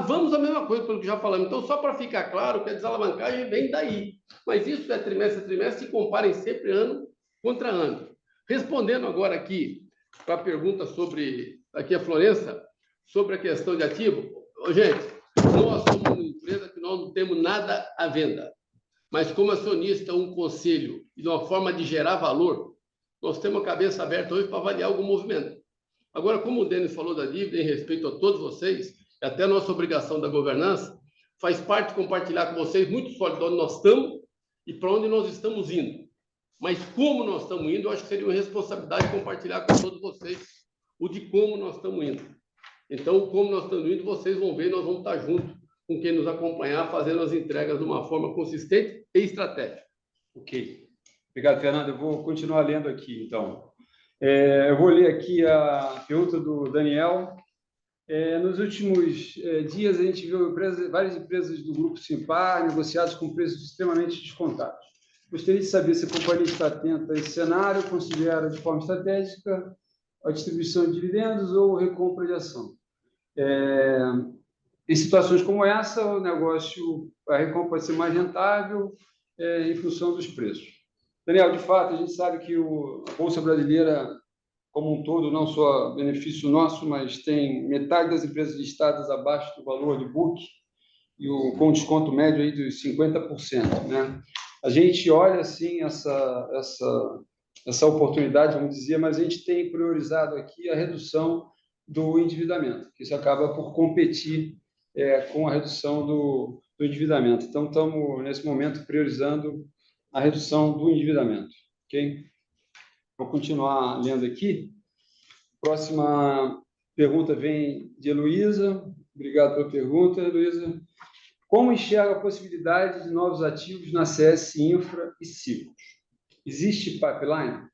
Vamos a mesma coisa, pelo que já falamos. Então, só para ficar claro que a desalavancagem vem daí. Mas isso é trimestre a trimestre, se comparem sempre ano contra ano. Respondendo agora aqui para a pergunta sobre, aqui a Florença, sobre a questão de ativo. Gente, nós somos uma empresa que nós não temos nada à venda. Mas como acionista, um conselho e de uma forma de gerar valor, nós temos a cabeça aberta hoje para avaliar algum movimento. Agora, como o Denis falou da dívida, em respeito a todos vocês, até a nossa obrigação da governança, faz parte compartilhar com vocês muito sólido onde nós estamos e para onde nós estamos indo. Mas como nós estamos indo, eu acho que seria uma responsabilidade compartilhar com todos vocês o de como nós estamos indo. Então, como nós estamos indo, vocês vão ver, nós vamos estar juntos com quem nos acompanhar, fazendo as entregas de uma forma consistente e estratégica. Ok. Obrigado, Fernando. Eu vou continuar lendo aqui, então. Eu vou ler aqui a pergunta do Daniel. Nos últimos dias, a gente viu várias empresas do Grupo Simpar negociadas com preços extremamente descontados. Gostaria de saber se a companhia está atenta a esse cenário, considera de forma estratégica a distribuição de dividendos ou recompra de ação. Em situações como essa, o negócio, a recompra pode ser mais rentável em função dos preços. Daniel, de fato, a gente sabe que a Bolsa Brasileira, como um todo, não só benefício nosso, mas tem metade das empresas listadas abaixo do valor de book e com desconto médio aí dos 50%, né? A gente olha, assim, essa oportunidade, vamos dizer, mas a gente tem priorizado aqui a redução do endividamento, que isso acaba por competir com a redução do endividamento. Então, estamos, nesse momento, priorizando a redução do endividamento. Ok? Vou continuar lendo aqui. Próxima pergunta vem de Heloísa. Obrigado pela pergunta, Heloísa. Como enxerga a possibilidade de novos ativos na CS Infra e Ciclos? Existe pipeline?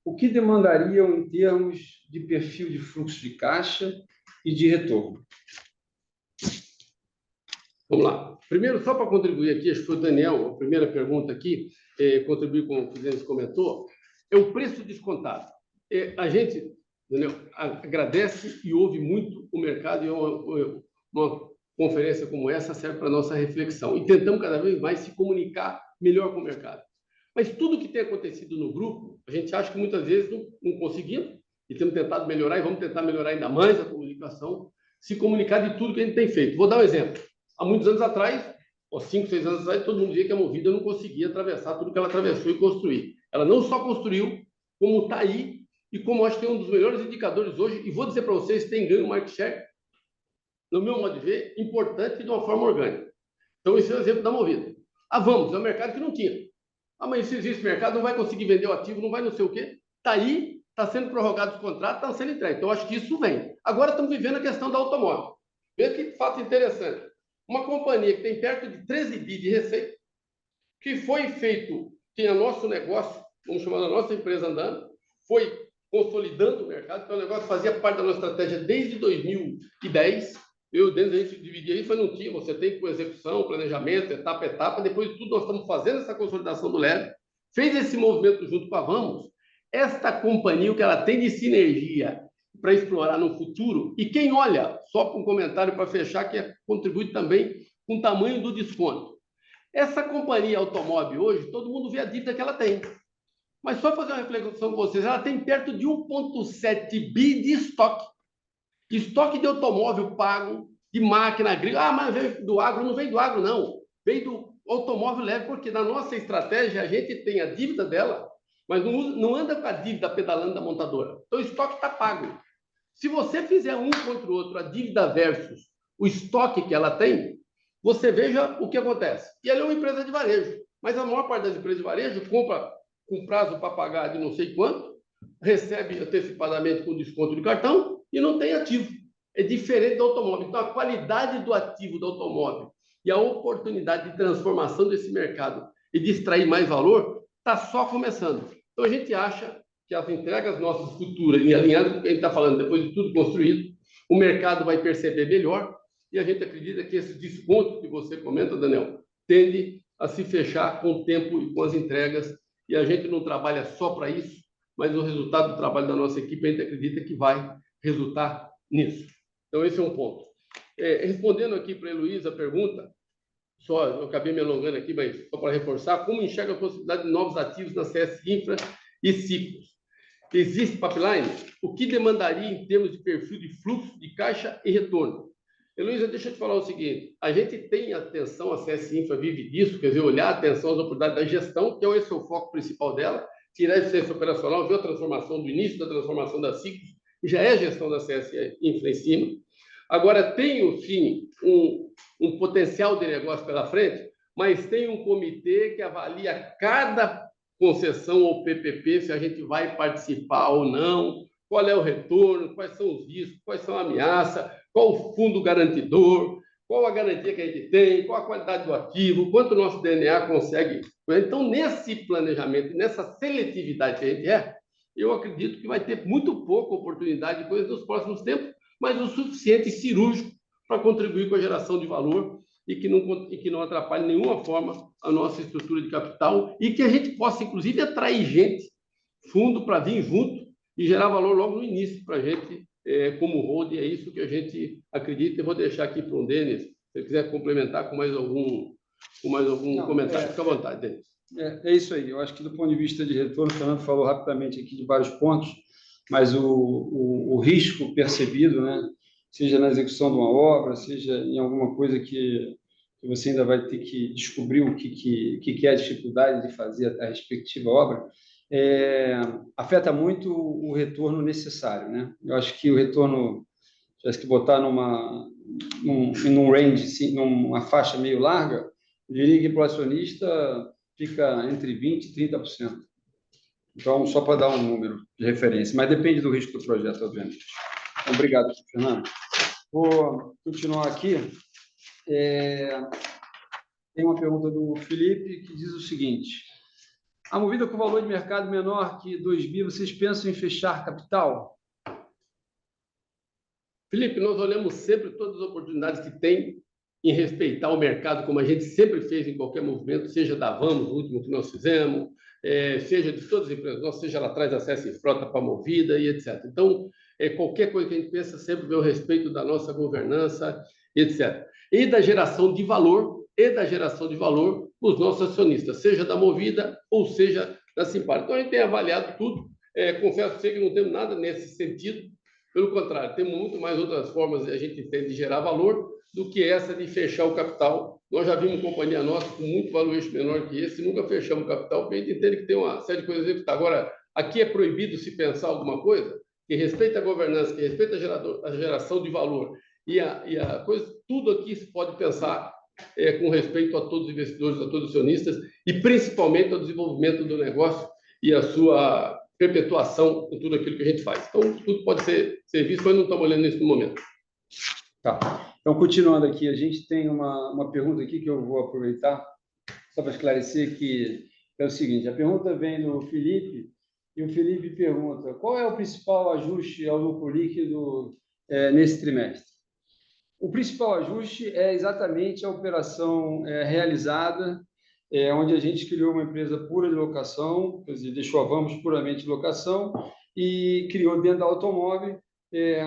O que demandariam em termos de perfil de fluxo de caixa e de retorno? Vamos lá. Primeiro, só para contribuir aqui, acho que foi o Daniel, a primeira pergunta aqui, contribuir com o que o Denis comentou, é o preço descontado. A gente, Daniel, agradece e ouve muito o mercado, e uma conferência como essa serve para a nossa reflexão. E tentamos cada vez mais se comunicar melhor com o mercado. Mas tudo que tem acontecido no grupo, a gente acha que muitas vezes não conseguimos, e temos tentado melhorar, e vamos tentar melhorar ainda mais a comunicação, se comunicar de tudo que a gente tem feito. Vou dar um exemplo. Há muitos anos atrás, ou 5, 6 anos atrás, todo mundo dizia que a Movida não conseguia atravessar tudo que ela atravessou e construir. Ela não só construiu, como está aí, e como acho que é um dos melhores indicadores hoje, e vou dizer para vocês, tem ganho market share, no meu modo de ver, importante de uma forma orgânica. Então, esse é o exemplo da Movida. Vamos, é um mercado que não tinha. Mas se existe mercado, não vai conseguir vender o ativo, não vai não sei o quê. Está aí, está sendo prorrogado os contratos, está sendo entregue. Então, acho que isso vem. Agora estamos vivendo a questão da automóvel. Veja que fato interessante. Uma companhia que tem perto de 13 bi de receita, que foi feito, tinha nosso negócio, vamos chamar da nossa empresa andando, foi consolidando o mercado, então o negócio fazia parte da nossa estratégia desde 2010, Eu e o Denis, a gente dividia isso, mas não tinha. Você tem que, com execução, planejamento, etapa a etapa. Depois de tudo, nós estamos fazendo essa consolidação do leve. Fez esse movimento junto com a Vamos. Esta companhia, o que ela tem de sinergia para explorar no futuro, e quem olha, só para um comentário para fechar, que contribui também com o tamanho do desconto. Essa companhia automóvel hoje, todo mundo vê a dívida que ela tem. Mas só fazer uma reflexão com vocês, ela tem perto de 1,7 bi de estoque. Estoque de automóvel pago, de máquina agrícola. Ah, mas veio do agro. Não veio do agro, não. Veio do automóvel leve, porque na nossa estratégia a gente tem a dívida dela, mas não anda com a dívida pedalando da montadora. Então o estoque está pago. Se você fizer um contra o outro, a dívida versus o estoque que ela tem, você veja o que acontece. E ela é uma empresa de varejo, mas a maior parte das empresas de varejo compra com prazo para pagar de não sei quanto, recebe antecipadamente com desconto de cartão e não tem ativo. É diferente do automóvel. Então, a qualidade do ativo do automóvel e a oportunidade de transformação desse mercado e de extrair mais valor está só começando. Então, a gente acha que as entregas nossas futuras, e alinhado com o que a gente está falando, depois de tudo construído, o mercado vai perceber melhor e a gente acredita que esse desconto que você comenta, Daniel, tende a se fechar com o tempo e com as entregas, e a gente não trabalha só para isso, mas o resultado do trabalho da nossa equipe, a gente acredita que vai resultar nisso. Então, esse é um ponto. Respondendo aqui para a Heloísa a pergunta, eu acabei me alongando aqui, mas só para reforçar, como enxerga a possibilidade de novos ativos na CS Infra e ciclos? Existe pipeline? O que demandaria em termos de perfil de fluxo de caixa e retorno? Heloísa, deixa eu te falar o seguinte, a gente tem atenção, a CS Infra vive disso, quer dizer, olhar a atenção às oportunidades da gestão, que esse é o foco principal dela, tirar a eficiência operacional, ver a transformação do início da transformação da ciclos, já é a gestão da CS Infra em cima. Agora, tem, sim, um potencial de negócio pela frente, mas tem um comitê que avalia cada concessão ou PPP, se a gente vai participar ou não, qual é o retorno, quais são os riscos, quais são a ameaça, qual o fundo garantidor, qual a garantia que a gente tem, qual a qualidade do ativo, quanto o nosso DNA consegue. Então, nesse planejamento, nessa seletividade que a gente eu acredito que vai ter muito pouca oportunidade de coisa nos próximos tempos, mas o suficiente cirúrgico para contribuir com a geração de valor e que não atrapalhe de nenhuma forma a nossa estrutura de capital e que a gente possa, inclusive, atrair gente, fundo, para vir junto e gerar valor logo no início para a gente, como hold, é isso que a gente acredita. Eu vou deixar aqui para o Denis, se ele quiser complementar com mais algum comentário. Fica à vontade, Denis. É isso aí. Eu acho que, do ponto de vista de retorno, o Fernando falou rapidamente aqui de vários pontos, mas o risco percebido, né, seja na execução de uma obra, seja em alguma coisa que você ainda vai ter que descobrir o que é a dificuldade de fazer a respectiva obra, afeta muito o retorno necessário, né? Eu acho que o retorno, se tivesse que botar num range, assim, numa faixa meio larga, eu diria que para o acionista fica entre 20% e 30%. Então, só para dar um número de referência, mas depende do risco do projeto, obviamente. Então, obrigado, Fernando. Vou continuar aqui. Tem uma pergunta do Felipe que diz o seguinte: a Movida com valor de mercado menor que 2 bi, vocês pensam em fechar capital? Felipe, nós olhamos sempre todas as oportunidades que tem em respeitar o mercado, como a gente sempre fez em qualquer movimento, seja da Vamos, o último que nós fizemos, seja de todas as empresas nossas, seja lá atrás acesso em frota para a Movida e etc. Então, qualquer coisa que a gente pensa sempre ver o respeito da nossa governança, etc. E da geração de valor para os nossos acionistas, seja da Movida ou seja da Simpar. Então, a gente tem avaliado tudo. Confesso a você que não temos nada nesse sentido. Pelo contrário, temos muito mais outras formas de a gente ter de gerar valor do que essa de fechar o capital. Nós já vimos companhia nossa com muito valuation menor que esse, nunca fechamos o capital, porque a gente entende que tem uma série de coisas a executar. Agora, aqui é proibido se pensar alguma coisa que respeita a governança, que respeita a geração de valor e a coisa, tudo aqui se pode pensar com respeito a todos os investidores, a todos os acionistas e principalmente ao desenvolvimento do negócio e a sua perpetuação com tudo aquilo que a gente faz. Então, tudo pode ser visto, mas não estamos olhando nisso no momento. Tá. Então, continuando aqui, a gente tem uma pergunta aqui que eu vou aproveitar só para esclarecer, que é o seguinte: a pergunta vem do Felipe, e o Felipe pergunta: qual é o principal ajuste ao lucro líquido nesse trimestre? O principal ajuste é exatamente a operação realizada, onde a gente criou uma empresa pura de locação, quer dizer, deixou a Vamos puramente de locação e criou dentro da automóvel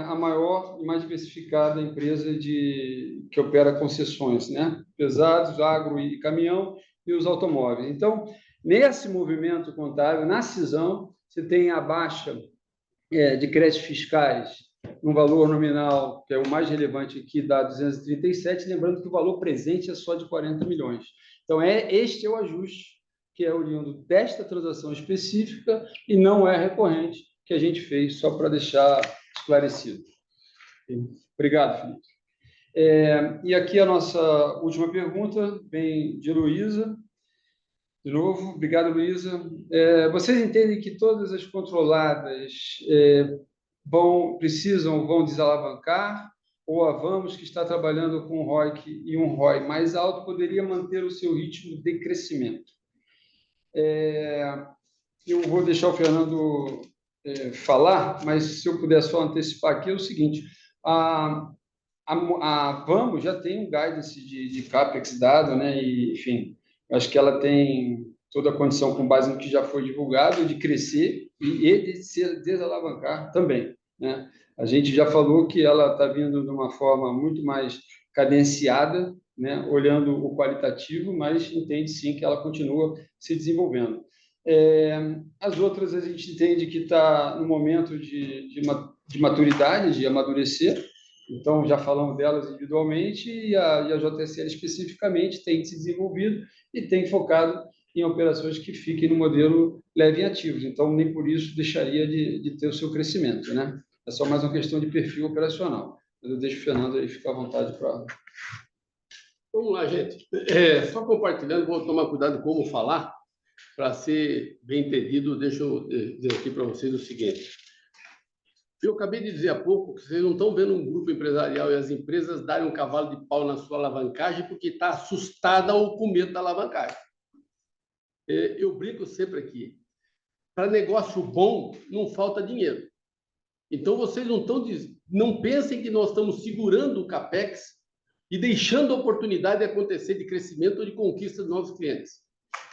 a maior e mais diversificada empresa que opera concessões, né? Pesados, agro e caminhão e os automóveis. Então, nesse movimento contábil, na cisão, você tem a baixa de créditos fiscais no valor nominal, que é o mais relevante aqui, dá 237, lembrando que o valor presente é só de 40 milhões. Então, este é o ajuste que é oriundo desta transação específica e não é recorrente, que a gente fez, só para deixar esclarecido. Obrigado, Felipe. E aqui a nossa última pergunta, vem de Luísa. De novo, obrigado, Luísa. Vocês entendem que todas as controladas vão desalavancar, ou a Vamos, que está trabalhando com um ROIC e um ROI mais alto, poderia manter o seu ritmo de crescimento? Eu vou deixar o Fernando falar, mas se eu puder só antecipar aqui, é o seguinte: a Vamos já tem um guidance de CAPEX dado, né? E, enfim, acho que ela tem toda a condição, com base no que já foi divulgado, de crescer e de se desalavancar também, né? A gente já falou que ela está vindo de uma forma muito mais cadenciada, né? Olhando o qualitativo, mas entende sim que ela continua se desenvolvendo. As outras a gente entende que está no momento de maturidade, de amadurecer. Então, já falamos delas individualmente, e a JSL especificamente tem se desenvolvido e tem focado em operações que fiquem no modelo leve em ativos. Então, nem por isso deixaria de ter o seu crescimento, né? É só mais uma questão de perfil operacional. Mas eu deixo o Fernando aí ficar à vontade para... Vamos lá, gente. Só compartilhando, vou tomar cuidado como falar, para ser bem entendido. Deixa eu dizer aqui para vocês o seguinte. Eu acabei de dizer há pouco que vocês não estão vendo um grupo empresarial e as empresas darem um cavalo de pau na sua alavancagem porque está assustada ou com medo da alavancagem. Eu brinco sempre aqui. Para negócio bom, não falta dinheiro. Então, vocês não pensem que nós estamos segurando o CAPEX e deixando a oportunidade de acontecer de crescimento ou de conquista de novos clientes.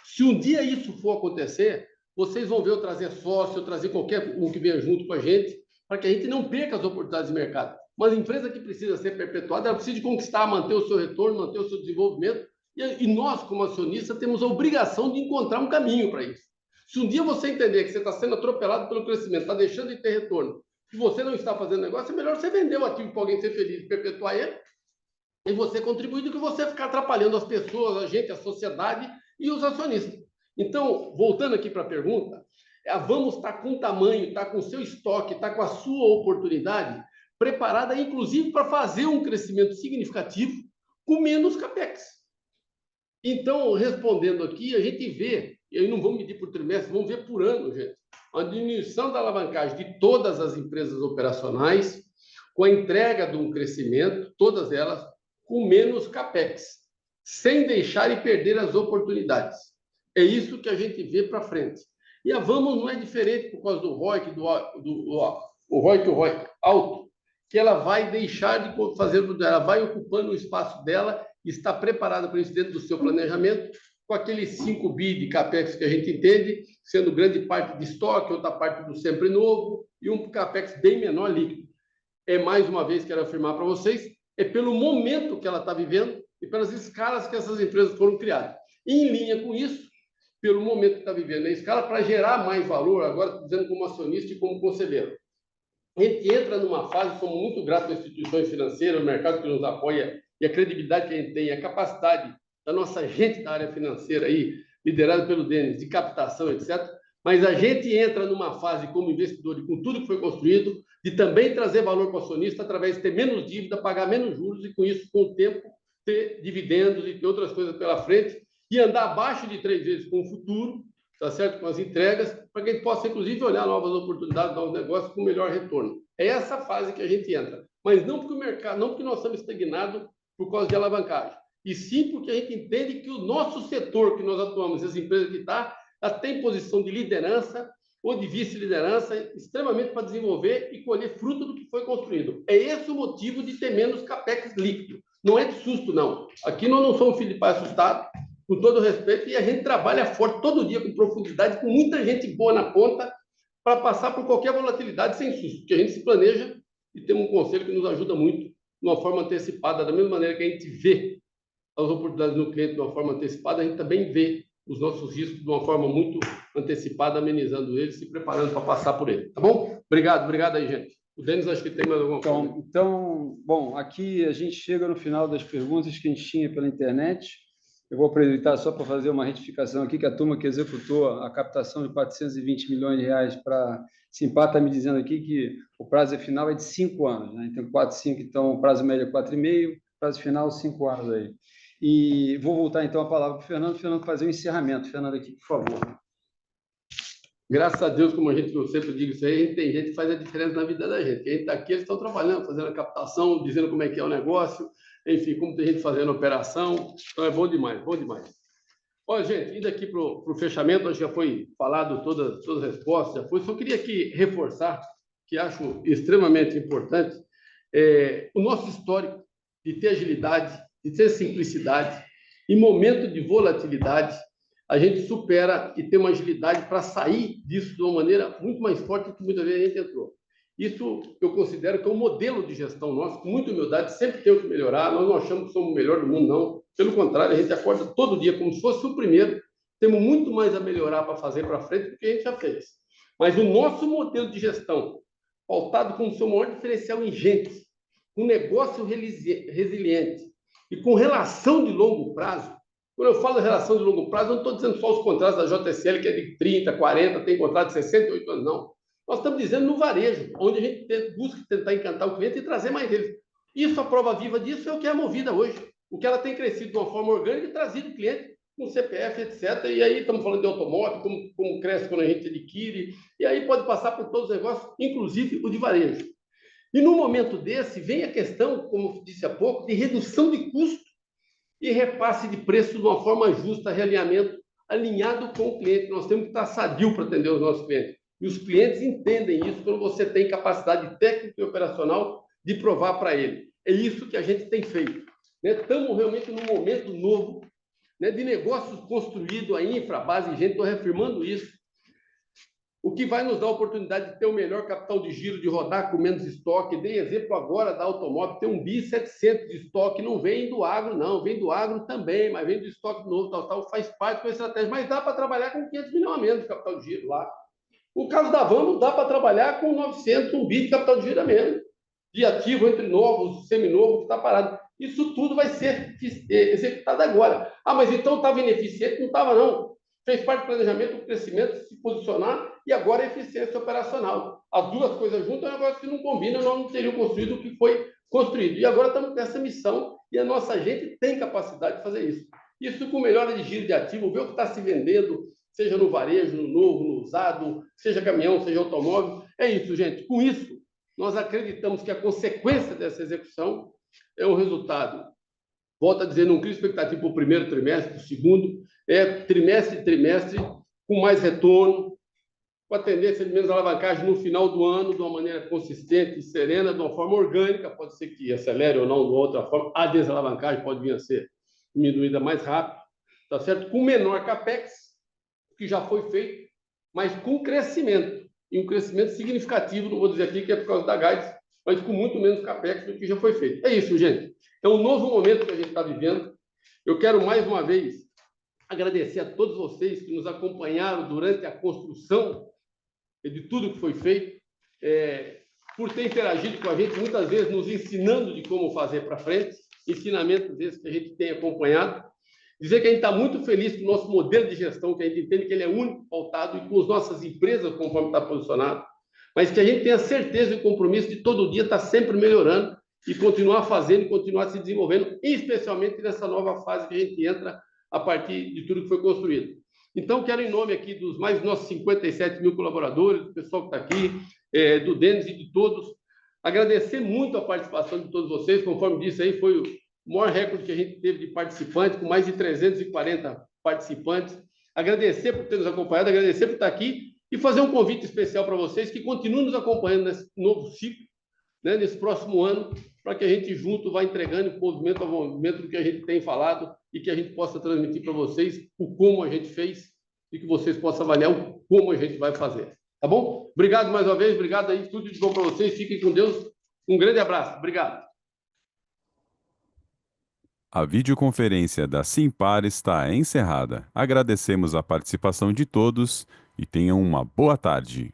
Se um dia isso for acontecer, vocês vão ver eu trazer sócio, eu trazer qualquer um que venha junto com a gente, para que a gente não perca as oportunidades de mercado. Mas a empresa que precisa ser perpetuada, ela precisa de conquistar, manter o seu retorno, manter o seu desenvolvimento, e nós, como acionistas, temos a obrigação de encontrar um caminho para isso. Se um dia você entender que você está sendo atropelado pelo crescimento, está deixando de ter retorno, e você não está fazendo negócio, é melhor você vender o ativo para alguém ser feliz, perpetuar ele, e você contribuir, do que você ficar atrapalhando as pessoas, a gente, a sociedade e os acionistas. Então, voltando aqui para a pergunta, a Vamos está com tamanho, está com o seu estoque, está com a sua oportunidade preparada, inclusive, para fazer um crescimento significativo com menos CAPEX. Então, respondendo aqui, a gente vê, e aí não vamos medir por trimestre, vamos ver por ano, gente, a diminuição da alavancagem de todas as empresas operacionais, com a entrega de um crescimento, todas elas, com menos CAPEX, sem deixar e perder as oportunidades. É isso que a gente vê para frente. E a Vamos não é diferente por causa do ROIC, o ROIC alto, que ela vai deixar de fazer, ela vai ocupando o espaço dela e está preparada para isso dentro do seu planejamento, com aqueles 5 bi de CAPEX que a gente entende, sendo grande parte de estoque, outra parte do sempre novo, e um CAPEX bem menor líquido. Mais uma vez, quero afirmar para vocês, é pelo momento que ela está vivendo e pelas escalas que essas empresas foram criadas. E, em linha com isso, pelo momento que está vivendo a escala, para gerar mais valor, agora estou dizendo como acionista e como conselheiro. A gente entra numa fase, somos muito gratos às instituições financeiras, ao mercado que nos apoia, e a credibilidade que a gente tem, a capacidade da nossa gente da área financeira aí, liderada pelo Denis, de captação, etc. Mas a gente entra numa fase como investidor e com tudo que foi construído, de também trazer valor para o acionista através de ter menos dívida, pagar menos juros e, com isso, com o tempo, ter dividendos e ter outras coisas pela frente, e andar abaixo de 3 vezes com o futuro, tá certo? Com as entregas, para que a gente possa, inclusive, olhar novas oportunidades, novos negócios com melhor retorno. É essa fase que a gente entra. Mas não porque o mercado, não porque nós estamos estagnados por causa de alavancagem, e sim porque a gente entende que o nosso setor que nós atuamos, as empresas que ela tem posição de liderança, ou de vice-liderança, extremamente para desenvolver e colher fruto do que foi construído. É esse o motivo de ter menos capex líquido. Não é de susto, não. Aqui nós não somos filhos de pai assustado, com todo respeito, e a gente trabalha forte todo dia, com profundidade, com muita gente boa na ponta, para passar por qualquer volatilidade sem susto, porque a gente se planeja e temos um conselho que nos ajuda muito, de uma forma antecipada, da mesma maneira que a gente vê as oportunidades no cliente de uma forma antecipada, a gente também vê os nossos riscos de uma forma muito antecipada, amenizando eles, se preparando para passar por ele. Tá bom? Obrigado aí, gente. O Denis, acho que tem mais alguma coisa. Então, bom, aqui a gente chega no final das perguntas que a gente tinha pela internet. Eu vou aproveitar só para fazer uma retificação aqui, que a turma que executou a captação de 420 milhões de reais para Simpar está me dizendo aqui que o prazo final é de 5 anos, né? Então, 4, 5, então, o prazo médio é 4,5, prazo final 5 anos aí. E vou voltar, então, a palavra para o Fernando fazer o encerramento. Fernando, aqui, por favor. Graças a Deus, como eu sempre digo isso aí, tem gente que faz a diferença na vida da gente. Quem está aqui, eles estão trabalhando, fazendo a captação, dizendo como é que é o negócio, enfim, como tem gente fazendo operação. Então, é bom demais, bom demais. Olha, gente, indo aqui para o fechamento, acho que já foi falado todas as respostas, já foi. Só queria aqui reforçar, que acho extremamente importante, o nosso histórico de ter agilidade, de ter simplicidade. Em momento de volatilidade, a gente supera e tem uma agilidade para sair disso de uma maneira muito mais forte do que muitas vezes a gente entrou. Isso eu considero que é um modelo de gestão nosso, com muita humildade, sempre tem o que melhorar, nós não achamos que somos o melhor do mundo, não. Pelo contrário, a gente acorda todo dia como se fosse o primeiro, temos muito mais a melhorar para fazer para frente do que a gente já fez. Mas o nosso modelo de gestão, pautado com o seu maior diferencial em gente, com negócio resiliente e com relação de longo prazo. Quando eu falo de relação de longo prazo, eu não estou dizendo só os contratos da JSL, que é de 30, 40, tem contrato de 68 anos, não. Nós estamos dizendo no varejo, onde a gente busca tentar encantar o cliente e trazer mais deles. Isso, a prova viva disso é o que é a Movida hoje. O que ela tem crescido de uma forma orgânica e trazido o cliente com CPF, etc. E aí estamos falando de automóvel, como cresce quando a gente adquire. E aí pode passar por todos os negócios, inclusive o de varejo. E no momento desse, vem a questão, como eu disse há pouco, de redução de custo e repasse de preço de uma forma justa, realinhamento alinhado com o cliente. Nós temos que estar sadio para atender os nossos clientes. E os clientes entendem isso quando você tem capacidade técnica e operacional de provar para ele. É isso que a gente tem feito. Estamos realmente num momento novo, de negócios construídos, a infra, a base, gente, estou reafirmando isso. O que vai nos dar a oportunidade de ter o melhor capital de giro, de rodar com menos estoque. Dei exemplo agora da automóvel, tem 1.700 de estoque, não vem do agro, não, vem do agro também, mas vem do estoque novo, tal, faz parte da estratégia, mas dá para trabalhar com 500 milhões a menos de capital de giro lá. O caso da Vamos dá para trabalhar com 900, 1 bi de capital de giro a menos, de ativo entre novos, seminovo, que está parado. Isso tudo vai ser executado agora. Ah, mas então estava ineficiente? Não estava, não. Fez parte do planejamento, do crescimento, se posicionar, e agora a eficiência operacional. As duas coisas juntas é um negócio que não combina, nós não teríamos construído o que foi construído. E agora estamos com essa missão, e a nossa gente tem capacidade de fazer isso. Isso com melhora de giro de ativo, ver o que está se vendendo, seja no varejo, no novo, no usado, seja caminhão, seja automóvel. É isso, gente. Com isso, nós acreditamos que a consequência dessa execução é um resultado, volto a dizer, não cria expectativa para o primeiro trimestre, para o segundo, trimestre, com mais retorno, com a tendência de menos alavancagem no final do ano, de uma maneira consistente e serena, de uma forma orgânica, pode ser que acelere ou não de outra forma, a desalavancagem pode vir a ser diminuída mais rápido, tá certo? Com menor capex, que já foi feito, mas com crescimento, e um crescimento significativo, não vou dizer aqui que é por causa da guides, mas com muito menos capex do que já foi feito. É isso, gente. É um novo momento que a gente está vivendo. Eu quero, mais uma vez, agradecer a todos vocês que nos acompanharam durante a construção de tudo que foi feito, por ter interagido com a gente, muitas vezes nos ensinando de como fazer para frente, ensinamentos esses que a gente tem acompanhado. Dizer que a gente está muito feliz com o nosso modelo de gestão, que a gente entende que ele é único, pautado, e com as nossas empresas, conforme está posicionado, mas que a gente tenha certeza e compromisso de todo dia estar sempre melhorando e continuar fazendo e continuar se desenvolvendo, especialmente nessa nova fase que a gente entra a partir de tudo que foi construído. Então, quero, em nome aqui dos mais nossos 57 mil colaboradores, do pessoal que está aqui, do Denis e de todos, agradecer muito a participação de todos vocês. Conforme disse aí, foi o maior recorde que a gente teve de participantes, com mais de 340 participantes. Agradecer por ter nos acompanhado, agradecer por estar aqui e fazer um convite especial para vocês que continuem nos acompanhando nesse novo ciclo, né, nesse próximo ano, para que a gente junto vá entregando movimento a movimento do que a gente tem falado e que a gente possa transmitir para vocês o como a gente fez e que vocês possam avaliar o como a gente vai fazer. Tá bom? Obrigado mais uma vez, obrigado aí, tudo de bom para vocês, fiquem com Deus, um grande abraço, obrigado. A videoconferência da Simpar está encerrada. Agradecemos a participação de todos e tenham uma boa tarde.